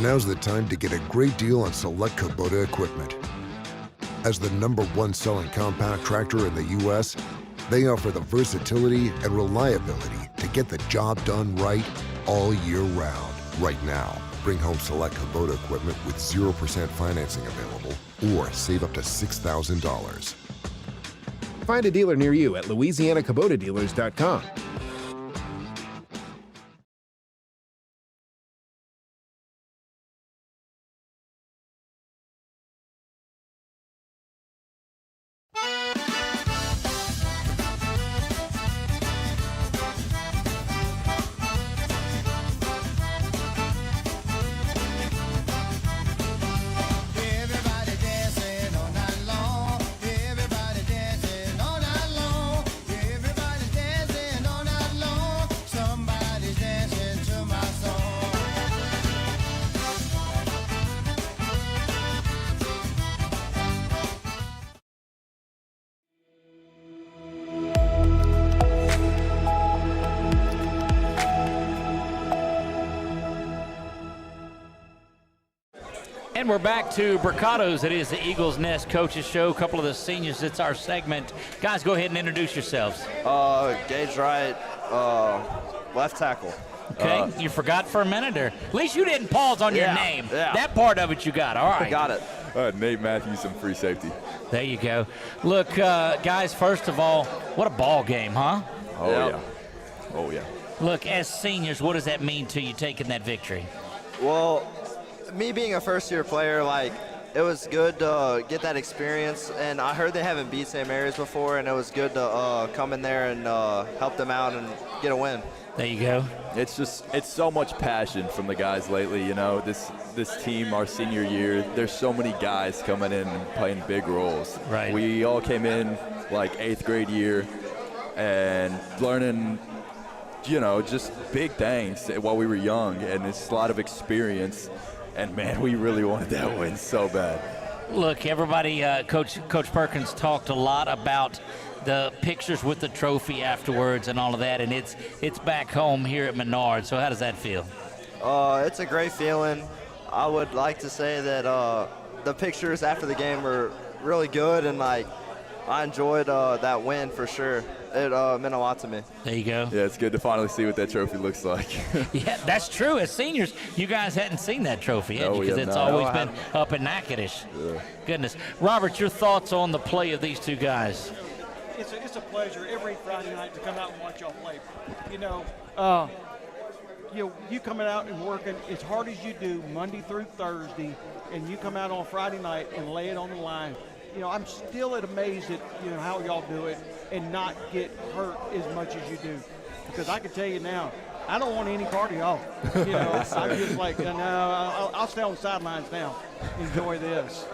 Now's the time to get a great deal on select Kubota equipment. As the #1 selling compact tractor in the U.S., They offer the versatility and reliability to get the job done right all year round. Right now, bring home select Kubota equipment with 0% financing available or save up to $6,000. Find a dealer near you at LouisianaKubotaDealers.com. And we're back to Brocato's. It is the Eagles Nest Coaches Show. A couple of the seniors, it's our segment. Guys, go ahead and introduce yourselves. Gage Wright, left tackle. Okay, you forgot for a minute, or at least you didn't pause on your name. Yeah. That part of it you got. All right. Got it. Nate Matthews, some free safety. There you go. Look, guys, first of all, what a ball game, huh? Oh, yeah. Oh, yeah. Look, as seniors, what does that mean to you taking that victory? Well, me being a first-year player, like, it was good to get that experience, and I heard they haven't beat St. Mary's before, and it was good to come in there and help them out and get a win. There you go. It's so much passion from the guys lately. You know, this team, our senior year, there's so many guys coming in and playing big roles. Right. We all came in like 8th grade year and learning, you know, just big things while we were young, and it's a lot of experience. And, man, we really wanted that win so bad. Look, everybody, Coach Perkins talked a lot about the pictures with the trophy afterwards and all of that, and it's back home here at Menard. So how does that feel? It's a great feeling. I would like to say that the pictures after the game were really good, and, like, I enjoyed that win for sure. It meant a lot to me. There you go. Yeah, it's good to finally see what that trophy looks like. Yeah, that's true. As seniors, you guys hadn't seen that trophy, had you? Because it's always been up in Natchitoches. Yeah. Goodness. Robert, your thoughts on the play of these two guys? It's a pleasure every Friday night to come out and watch y'all play. You coming out and working as hard as you do Monday through Thursday, and you come out on Friday night and lay it on the line. I'm still amazed at how y'all do it and not get hurt as much as you do. Because I can tell you now, I don't want any part of y'all. I'm just like, no, I'll stay on the sidelines now. Enjoy this.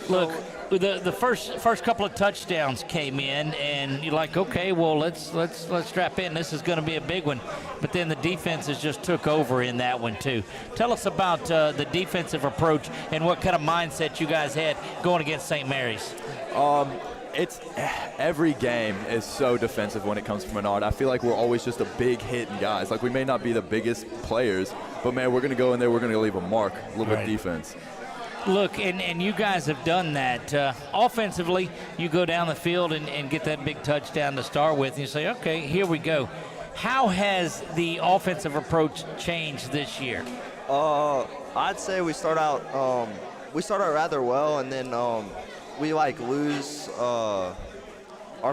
Look, the first couple of touchdowns came in, and you're like, okay, well, let's strap in. This is going to be a big one. But then the defenses just took over in that one too. Tell us about the defensive approach and what kind of mindset you guys had going against St. Mary's. It's every game is so defensive when it comes to Menard. I feel like we're always just a big hitting guys. Like, we may not be the biggest players, but man, we're going to go in there. We're going to leave a mark. A little bit of defense. Look, and you guys have done that. Offensively, you go down the field and get that big touchdown to start with, and you say, okay, here we go. How has the offensive approach changed this year? I'd say we start out rather well, and then we lose our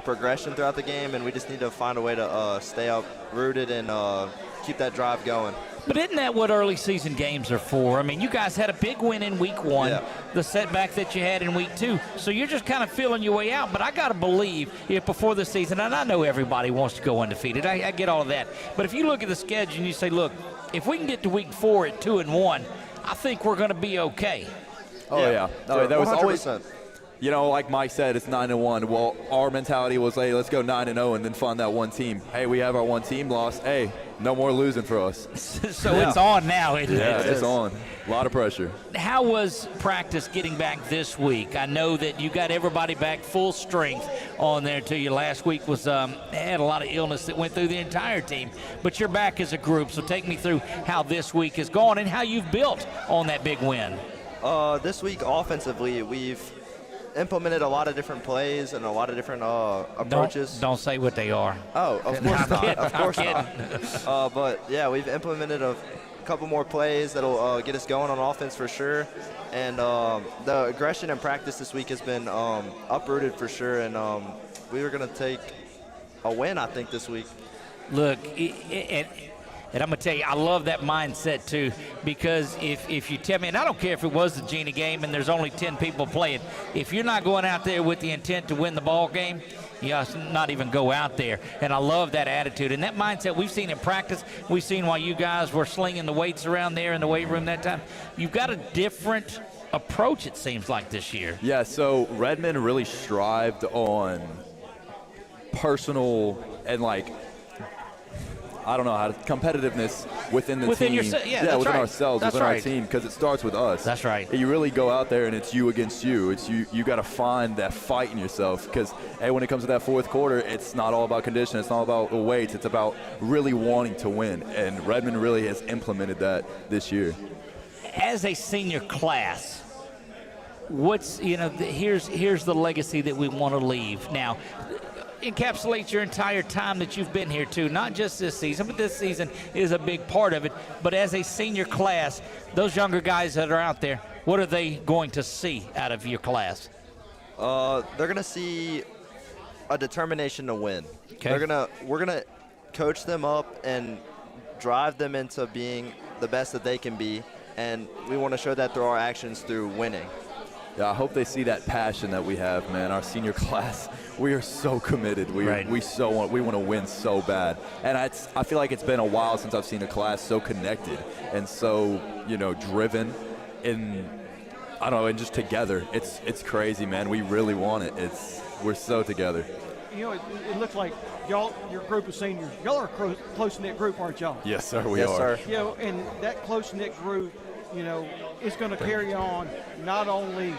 progression throughout the game, and we just need to find a way to stay uprooted and keep that drive going. But isn't that what early season games are for? I mean, you guys had a big win in week 1, the setback that you had in week 2. So you're just kind of feeling your way out. But I got to believe if before the season, and I know everybody wants to go undefeated. I get all of that. But if you look at the schedule and you say, look, if we can get to week 4 at 2-1, I think we're going to be okay. Oh, yeah. No, that was 100%. always, like Mike said, it's 9-1. Well, our mentality was, hey, let's go 9-0 and then find that one team. Hey, we have our one team loss. Hey, no more losing for us. So it's on now, isn't it? Yeah, it's on. A lot of pressure. How was practice getting back this week? I know that you got everybody back full strength on there to you. Last week was had a lot of illness that went through the entire team, but you're back as a group. So take me through how this week has gone and how you've built on that big win. This week offensively, implemented a lot of different plays and a lot of different approaches. Don't say what they are. Oh, of course not. Of course not. But yeah, we've implemented a couple more plays that'll get us going on offense for sure. And the aggression in practice this week has been uprooted for sure. And we were going to take a win, I think, this week. Look, and I'm going to tell you, I love that mindset, too, because if you tell me, and I don't care if it was the Gina game and there's only 10 people playing, if you're not going out there with the intent to win the ball game, you ought to not even go out there. And I love that attitude. And that mindset we've seen in practice, we've seen while you guys were slinging the weights around there in the weight room that time. You've got a different approach, it seems like, this year. Yeah, so Redmond really strived on personal and, like, I don't know how to competitiveness within the team. Within ourselves, within our team, because it starts with us. That's right. You really go out there and it's you against you. It's you got to find that fight in yourself, because hey, when it comes to that fourth quarter, it's not all about condition. It's not about the weights. It's about really wanting to win. And Redmond really has implemented that this year. As a senior class, what's here's the legacy that we want to leave now. Encapsulate your entire time that you've been here too, not just this season, but this season is a big part of it. But as a senior class, those younger guys that are out there, what are they going to see out of your class? They're gonna see a determination to win. Okay. We're gonna coach them up and drive them into being the best that they can be, and we want to show that through our actions through winning. Yeah, I hope they see that passion that we have, man. Our senior class, we are so committed. We want to win so bad. And I feel like it's been a while since I've seen a class so connected and so, driven and I don't know, and just together. It's crazy, man. We really want it. We're so together. It looks like y'all, your group of seniors, y'all are a close-knit group, aren't y'all? Yes, sir, we are. Sir. And that close-knit group, it's going to carry on not only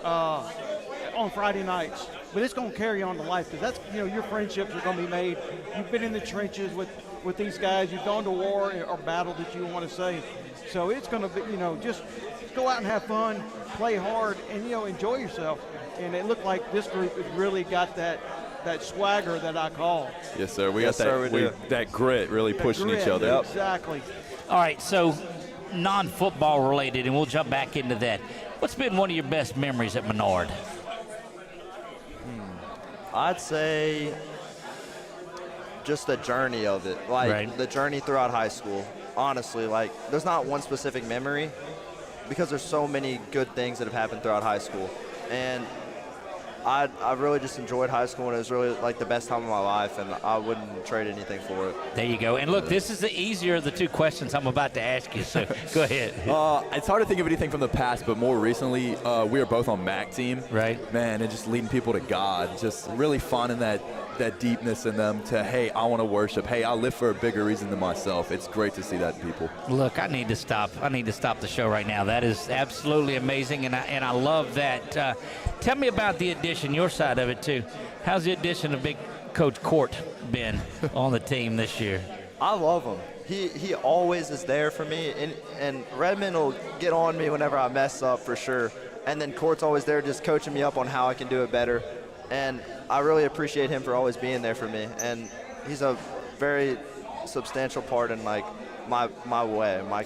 on Friday nights, but it's going to carry on to life, because that's, your friendships are going to be made. You've been in the trenches with these guys. You've gone to war or battle that you want to say. So it's going to be, just go out and have fun, play hard, and, enjoy yourself. And it looked like this group has really got that swagger that I call. Yes, sir. We got that grit, really pushing each other up. Exactly. All right, so non-football related, and we'll jump back into that. What's been one of your best memories at Menard? I'd say just the journey of it, the journey throughout high school. Honestly, there's not one specific memory, because there's so many good things that have happened throughout high school. And I really just enjoyed high school, and it was really the best time of my life, and I wouldn't trade anything for it. There you go. And look, this is the easier of the two questions I'm about to ask you, so go ahead. It's hard to think of anything from the past, but more recently, we were both on MAC team. Right. Man, and just leading people to God, just really finding that deepness in them to, hey, I want to worship. Hey, I live for a bigger reason than myself. It's great to see that in people. Look, I need to stop the show right now. That is absolutely amazing, and I love that. Tell me about the addition, your side of it too. How's the addition of big Coach Court been on the team this year? I love him. He always is there for me, and Redmond will get on me whenever I mess up for sure. And then Court's always there just coaching me up on how I can do it better. And I really appreciate him for always being there for me. And he's a very substantial part in my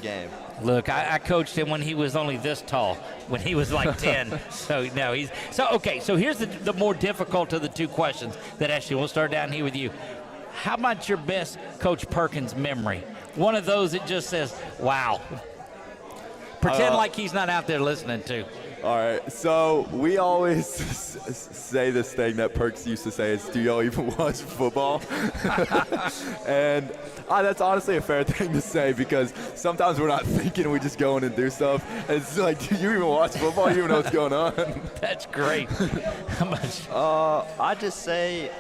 game. Look, I coached him when he was only this tall, when he was like 10. So here's the more difficult of the two questions that actually we'll start down here with you. How about your best Coach Perkins memory? One of those that just says, wow. Pretend like he's not out there listening to. All right, so we always say this thing that Perks used to say is, do y'all even watch football? And that's honestly a fair thing to say, because sometimes we're not thinking, we just go in and do stuff. And it's like, do you even watch football? You even know what's going on? That's great. How much? I just say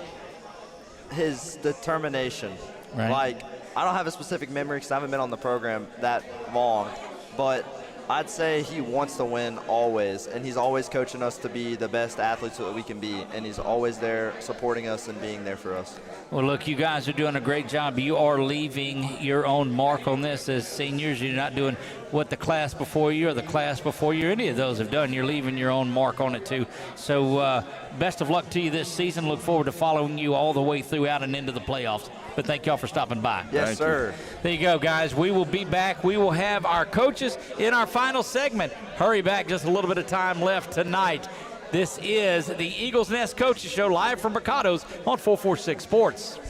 his determination. Right. I don't have a specific memory because I haven't been on the program that long, but I'd say he wants to win always, and he's always coaching us to be the best athletes that we can be, and he's always there supporting us and being there for us. Well, look, you guys are doing a great job. You are leaving your own mark on this as seniors. You're not doing what the class before you or the class before you, any of those have done. You're leaving your own mark on it, too. So best of luck to you this season. Look forward to following you all the way throughout and into the playoffs. But thank y'all for stopping by. Yes, sir. There you go, guys. We will be back. We will have our coaches in our final segment. Hurry back, just a little bit of time left tonight. This is the Eagles Nest Coaches Show live from Brocato's on 446 Sports.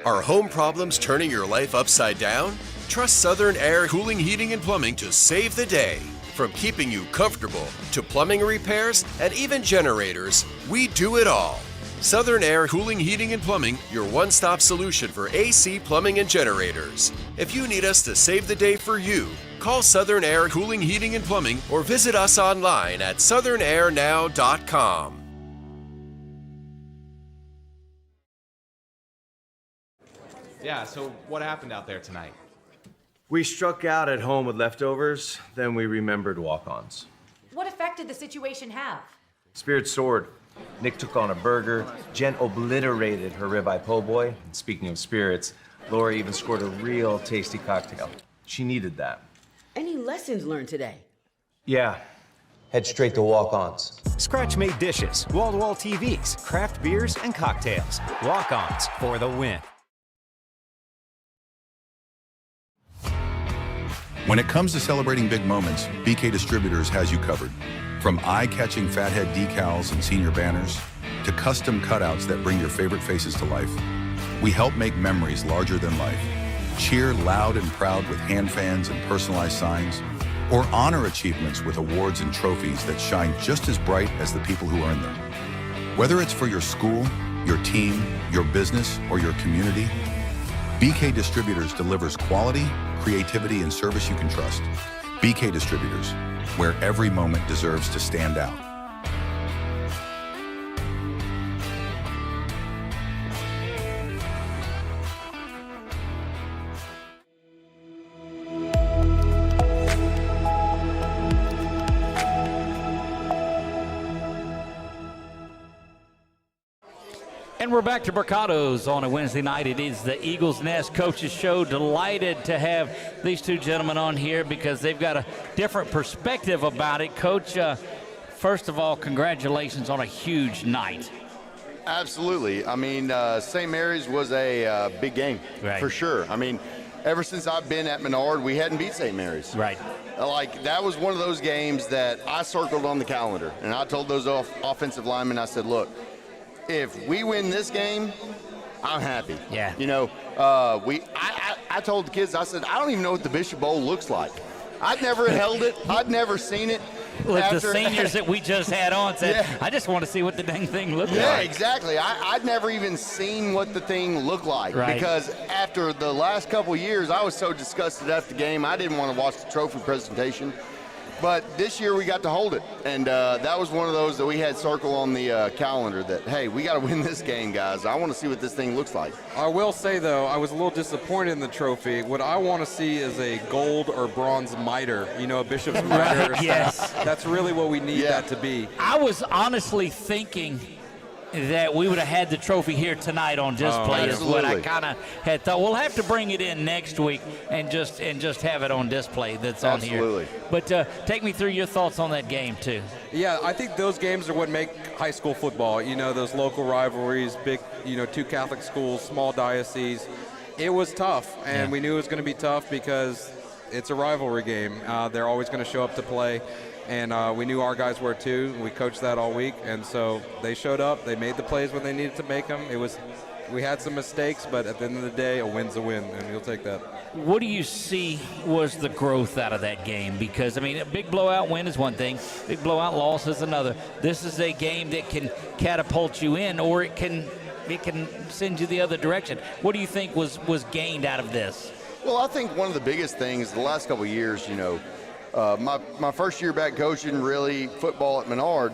Are home problems turning your life upside down? Trust Southern Air Cooling, Heating, and Plumbing to save the day. From keeping you comfortable to plumbing repairs and even generators, we do it all. Southern Air Cooling, Heating, and Plumbing, your one-stop solution for AC, plumbing, and generators. If you need us to save the day for you, call Southern Air Cooling, Heating, and Plumbing or visit us online at southernairnow.com. Yeah, so what happened out there tonight? We struck out at home with leftovers, then we remembered walk-ons. What effect did the situation have? Spirit soared. Nick took on a burger. Jen obliterated her ribeye po' boy. And speaking of spirits, Laura even scored a real tasty cocktail. She needed that. Any lessons learned today? Yeah. Head straight to walk-ons. Scratch-made dishes, wall-to-wall TVs, craft beers, and cocktails. Walk-ons for the win. When it comes to celebrating big moments, BK Distributors has you covered. From eye-catching fathead decals and senior banners to custom cutouts that bring your favorite faces to life, we help make memories larger than life. Cheer loud and proud with hand fans and personalized signs, or honor achievements with awards and trophies that shine just as bright as the people who earn them. Whether it's for your school, your team, your business, or your community, BK Distributors delivers quality, creativity, and service you can trust. BK Distributors, where every moment deserves to stand out. And we're back to Brocato's on a Wednesday night. It is the Eagles Nest Coaches Show. Delighted to have these two gentlemen on here because they've got a different perspective about it. Coach, first of all, congratulations on a huge night. Absolutely. I mean, St. Mary's was a big game, for sure. I mean, ever since I've been at Menard, we hadn't beat St. Mary's. Right. Like, that was one of those games that I circled on the calendar. And I told those offensive linemen, I said, look, if we win this game, I'm happy. Yeah. You know, I told the kids, I said, I don't even know what the Bishop Bowl looks like. I'd never held it. I'd never seen it. Look, the seniors that we just had on said, I just want to see what the dang thing looked like. Yeah, exactly. I'd never even seen what the thing looked like because after the last couple of years, I was so disgusted after the game, I didn't want to watch the trophy presentation. But this year we got to hold it, and that was one of those that we had circle on the calendar that, hey, we got to win this game, guys. I want to see what this thing looks like. I will say, though, I was a little disappointed in the trophy. What I want to see is a gold or bronze miter, you know, a bishop's miter. Yes. That's really what we need that to be. I was honestly thinking that we would have had the trophy here tonight on display is what I kind of had thought. We'll have to bring it in next week and just have it on display that's on here. But take me through your thoughts on that game, too. Yeah, I think those games are what make high school football. You know, those local rivalries, big, you know, two Catholic schools, small diocese. It was tough, and we knew it was going to be tough because it's a rivalry game. They're always going to show up to play. And we knew our guys were too. We coached that all week, and so they showed up. They made the plays when they needed to make them. We had some mistakes, but at the end of the day, a win's a win, and you'll take that. What do you see was the growth out of that game? Because, I mean, a big blowout win is one thing. Big blowout loss is another. This is a game that can catapult you in, or it can send you the other direction. What do you think was gained out of this? Well, I think one of the biggest things the last couple of years, you know, my first year back coaching really football at Menard,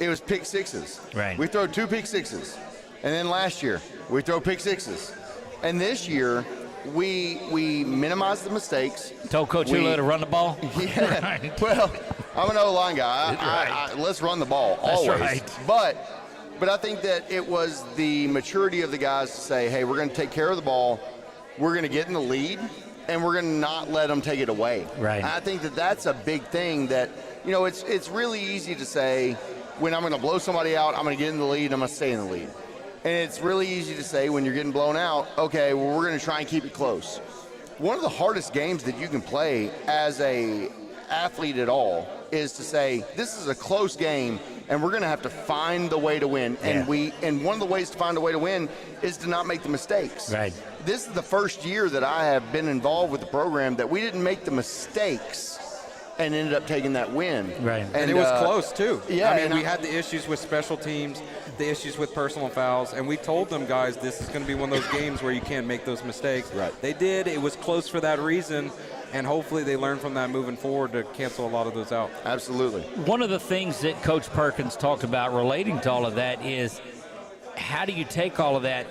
it was pick sixes. Right. We throw 2 pick sixes. And then last year, we throw pick sixes. And this year, we minimize the mistakes. Told Coach Hula to run the ball? Yeah. Right. Well, I'm an O-line guy. Let's run the ball always. That's right. But I think that it was the maturity of the guys to say, hey, we're going to take care of the ball. We're going to get in the lead, and we're going to not let them take it away. Right. And I think that that's a big thing that, it's really easy to say, when I'm going to blow somebody out, I'm going to get in the lead, I'm going to stay in the lead. And it's really easy to say when you're getting blown out, okay, well, we're going to try and keep it close. One of the hardest games that you can play as a athlete at all is to say, this is a close game, and we're going to have to find the way to win. Yeah. And one of the ways to find a way to win is to not make the mistakes. Right. This is the first year that I have been involved with the program that we didn't make the mistakes and ended up taking that win. Right. And it was close, too. Yeah. I mean, we had the issues with special teams, the issues with personal fouls, and we told them, guys, this is going to be one of those games where you can't make those mistakes. Right. They did. It was close for that reason, and hopefully they learn from that moving forward to cancel a lot of those out. Absolutely. One of the things that Coach Perkins talked about relating to all of that is how do you take all of that?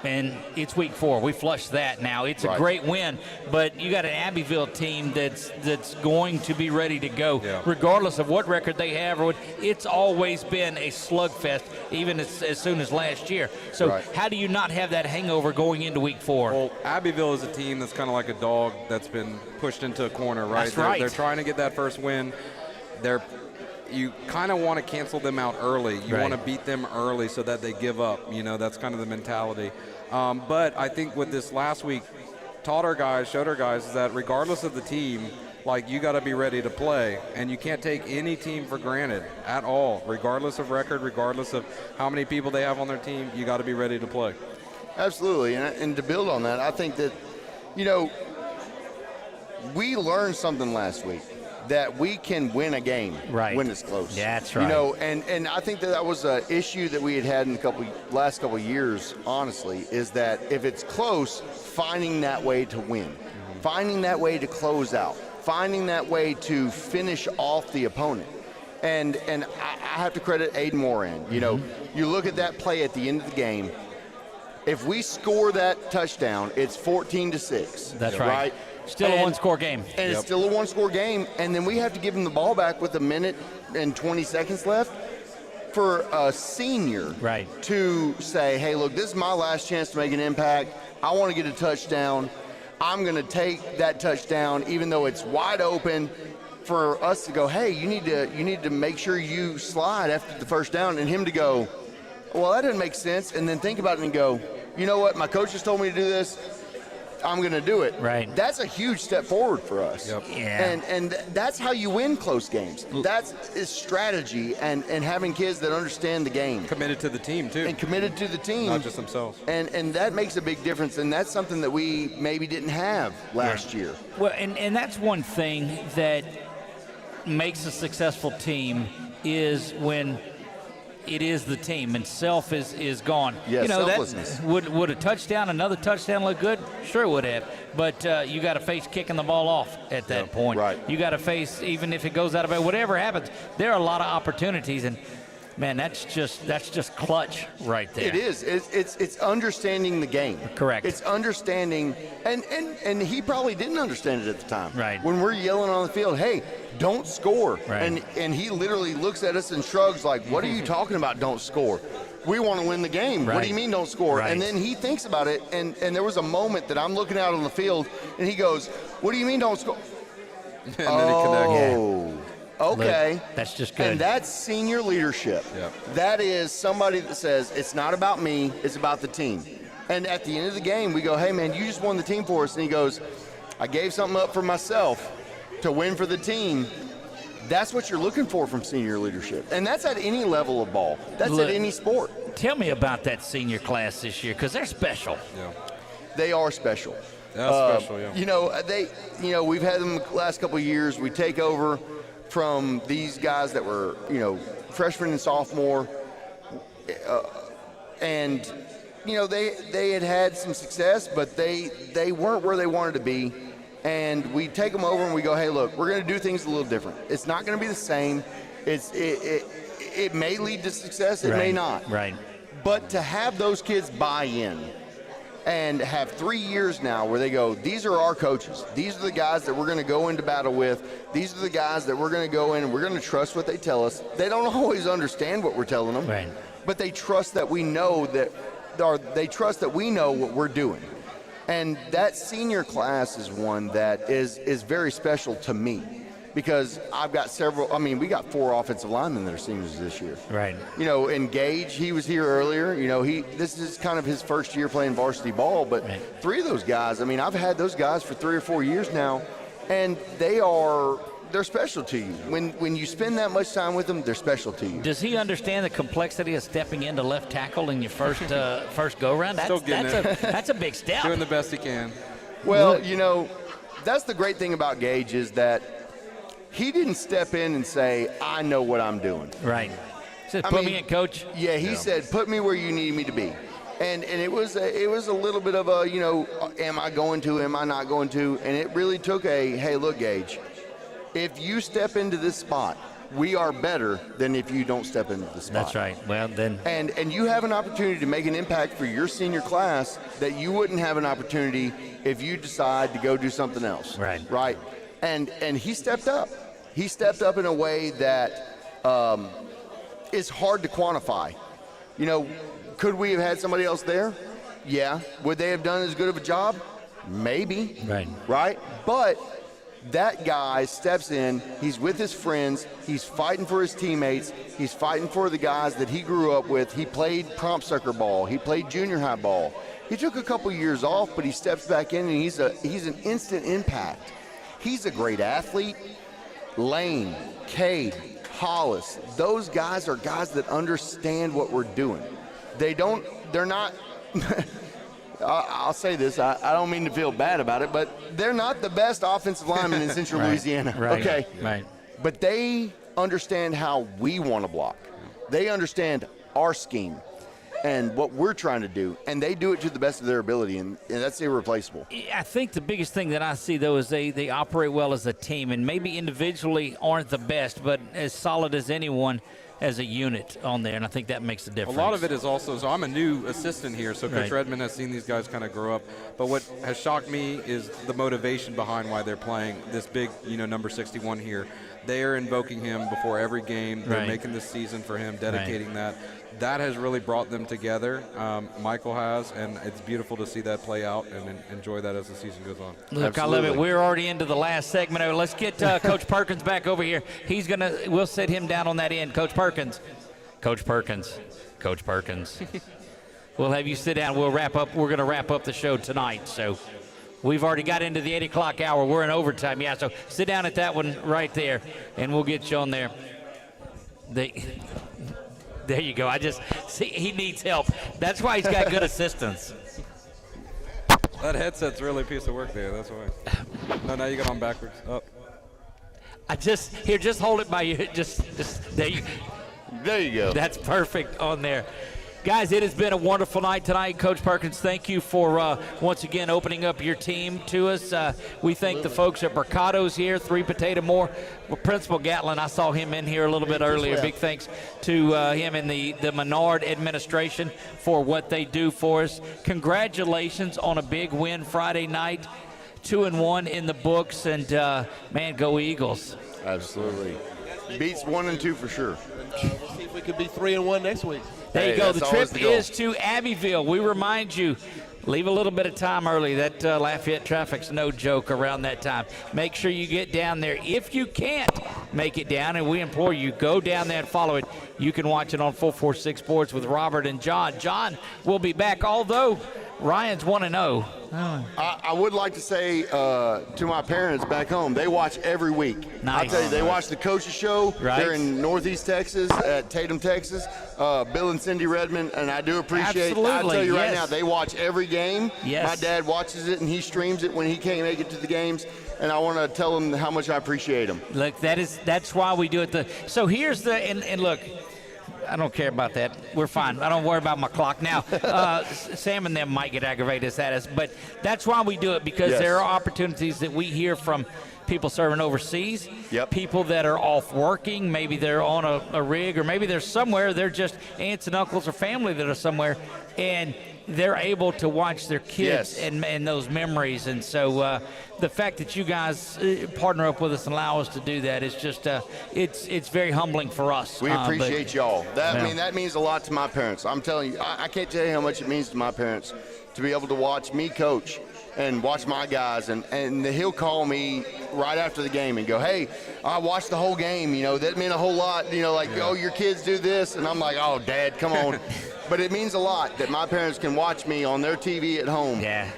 And it's week 4. We flushed that now. It's a great win, but you got an Abbeville team that's going to be ready to go, regardless of what record they have. It's always been a slugfest, even as soon as last year. So how do you not have that hangover going into week 4? Well, Abbeville is a team that's kind of like a dog that's been pushed into a corner, right? That's right. They're trying to get that first win. You kind of want to cancel them out early. You want to beat them early so that they give up. That's kind of the mentality. But I think with this last week, showed our guys is that regardless of the team, you got to be ready to play. And you can't take any team for granted at all. Regardless of record, regardless of how many people they have on their team, you got to be ready to play. Absolutely. And to build on that, I think that, we learned something last week. That we can win a game when it's close. Yeah, that's right. And I think that was an issue that we had in the last couple of years, honestly, is that if it's close, finding that way to win, finding that way to close out, finding that way to finish off the opponent. And I have to credit Aiden Moran. You look at that play at the end of the game. If we score that touchdown, it's 14-6. That's right. Still a one-score game. And it's still a one-score game. And then we have to give him the ball back with 1 minute and 20 seconds left for a senior to say, hey, look, this is my last chance to make an impact. I want to get a touchdown. I'm going to take that touchdown, even though it's wide open, for us to go, hey, you need to make sure you slide after the first down, and him to go, well, that doesn't make sense, and then think about it and go, you know what, my coach just told me to do this. I'm going to do it. Right. That's a huge step forward for us. Yep. Yeah. And that's how you win close games. That is strategy and having kids that understand the game. Committed to the team, too. And committed to the team. Not just themselves. And that makes a big difference, and that's something that we maybe didn't have last year. Well, and that's one thing that makes a successful team is when it is the team, and self is gone. Yeah, selflessness. That would a touchdown, another touchdown look good? Sure it would have. But you got to face kicking the ball off at that point. Right. You got to face, even if it goes out of it, whatever happens, there are a lot of opportunities, and man, that's just clutch right there. It is. It's understanding the game. Correct. It's understanding, and he probably didn't understand it at the time. Right. When we're yelling on the field, hey, don't score. Right. And he literally looks at us and shrugs like, what are you talking about, don't score? We want to win the game. Right. What do you mean don't score? Right. And then he thinks about it, and there was a moment that I'm looking out on the field, and he goes, what do you mean don't score? And then he connects. Okay. Look, that's just good. And that's senior leadership. Yep. That is somebody that says, it's not about me, it's about the team. And at the end of the game, we go, hey, man, you just won the team for us. And he goes, I gave something up for myself to win for the team. That's what you're looking for from senior leadership. And that's at any level of ball. That's at any sport. Tell me about that senior class this year, because they're special. Yeah. They are special. That's special, yeah. We've had them the last couple of years. We take over from these guys that were, freshmen and sophomore, and they had some success, but they weren't where they wanted to be. And we take them over and we go, hey, look, we're going to do things a little different. It's not going to be the same. It may lead to success, it may not. Right. But to have those kids buy in and have 3 years now where they go, these are our coaches. These are the guys that we're going to go into battle with. These are the guys that we're going to go in and we're going to trust what they tell us. They don't always understand what we're telling them, right, but they trust that we know that, or they trust that we know what we're doing. And that senior class is one that is very special to me, because I've got we got 4 offensive linemen that are seniors this year. Right. And Gage, he was here earlier. This is kind of his first year playing varsity ball, but 3 of those guys, I've had those guys for 3 or 4 years now, and they're special to you. When you spend that much time with them, they're special to you. Does he understand the complexity of stepping into left tackle in your first go-around? That's a big step. Doing the best he can. Well, that's the great thing about Gage is that he didn't step in and say, I know what I'm doing. Right. He said, put me in, coach. Yeah, he said, put me where you need me to be. And it was a little bit of a, am I going to, am I not going to? And it really took hey, look, Gage, if you step into this spot, we are better than if you don't step into the spot. That's right. Well, then. And you have an opportunity to make an impact for your senior class that you wouldn't have an opportunity if you decide to go do something else. Right. Right. And he stepped up. He stepped up in a way that is hard to quantify. Could we have had somebody else there? Yeah. Would they have done as good of a job? Maybe. Right. Right? But that guy steps in, he's with his friends, he's fighting for his teammates, he's fighting for the guys that he grew up with. He played prompt sucker ball, he played junior high ball. He took a couple years off, but he steps back in and he's an instant impact. He's a great athlete. Lane, Cade, Hollis, those guys are guys that understand what we're doing. They're not I'll say this, I don't mean to feel bad about it, but they're not the best offensive linemen in Central Louisiana. Right. Okay. Right. But they understand how we want to block. They understand our scheme and what we're trying to do, and they do it to the best of their ability, and that's irreplaceable. I think the biggest thing that I see, though, is they operate well as a team, and maybe individually aren't the best, but as solid as anyone as a unit on there, and I think that makes a difference. A lot of it is also, so I'm a new assistant here, so Coach Right. Redmond has seen these guys kind of grow up. But what has shocked me is the motivation behind why they're playing this big, number 61 here. They are invoking him before every game. They're Right. making this season for him, dedicating that. That has really brought them together. Michael has, and it's beautiful to see that play out and enjoy that as the season goes on. Look, I love it. We're already into the last segment of it. Let's get Coach Perkins back over here. We'll sit him down on that end. Coach Perkins. Coach Perkins. Coach Perkins. We'll have you sit down. We'll wrap up. We're going to wrap up the show tonight. So we've already got into the 8 o'clock hour. We're in overtime. Yeah, so sit down at that one right there, and we'll get you on there. There you go. I just see he needs help. That's why he's got good assistance. That headset's really a piece of work there. That's why. No, now you got on backwards. Oh. Just hold it by you. Just there you. There you go. That's perfect on there. Guys, it has been a wonderful night tonight. Coach Perkins, thank you for once again opening up your team to us. We thank the folks at Brocato's here, 3 Potato More. Well, Principal Gatlin, I saw him in here a little bit earlier. Big thanks to him and the Menard administration for what they do for us. Congratulations on a big win Friday night. 2-1 in the books, and man, go Eagles. Absolutely. Beats 1 and 2 for sure. We'll see if we could be 3-1 next week. There you go. The trip is to Abbeville. We remind you, leave a little bit of time early. That Lafayette traffic's no joke around that time. Make sure you get down there. If you can't make it down, and we implore you, go down there and follow it. You can watch it on 446 Sports with Robert and John. John will be back, although Ryan's 1-0. I would like to say to my parents back home, they watch every week. Nice. I'll tell you, they watch the Coaches Show. Right. They're in Northeast Texas, at Tatum, Texas. Bill and Cindy Redmond, and I do appreciate. Absolutely, I'll tell you right yes. now, they watch every game. Yes. My dad watches it, and he streams it when he can't make it to the games. And I want to tell them how much I appreciate them. Look, that's why we do it. So here's and look, I don't care about that. We're fine. I don't worry about my clock. Now, Sam and them might get aggravated at us, but that's why we do it, because Yes. there are opportunities that we hear from people serving overseas, Yep. people that are off working, maybe they're on a rig, or maybe they're somewhere, they're just aunts and uncles or family that are somewhere, and they're able to watch their kids Yes. and those memories. And so the fact that you guys partner up with us and allow us to do that is just it's very humbling for us. We appreciate y'all. Yeah. I mean, that means a lot to my parents. I'm telling you, I can't tell you how much it means to my parents to be able to watch me coach and watch my guys. And he'll call me right after the game and go, hey, I watched the whole game. You know, that meant a whole lot. You know, like, oh, your kids do this. And I'm like, oh, Dad, come on. But it means a lot that my parents can watch me on their TV at home. Yeah.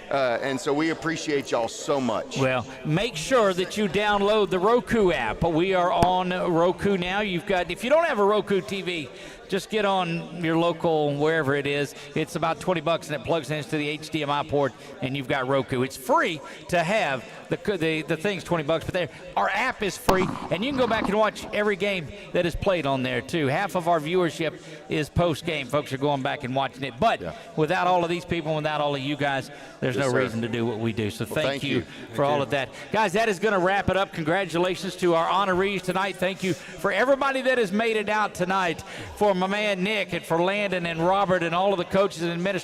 And so we appreciate y'all so much. Well, make sure that you download the Roku app. We are on Roku now. If you don't have a Roku TV, just get on your local, wherever it is. It's about $20 and it plugs into the HDMI port, and you've got Roku. It's free to have the thing's $20, but our app is free, and you can go back and watch every game that is played on there too. Half of our viewership is post-game. Folks are going back and watching it. But without all of these people, without all of you guys, there's no reason to do what we do. So thank you for all of that. Guys, that is going to wrap it up. Congratulations to our honorees tonight. Thank you for everybody that has made it out tonight. For my man Nick and for Landon and Robert and all of the coaches and administrators.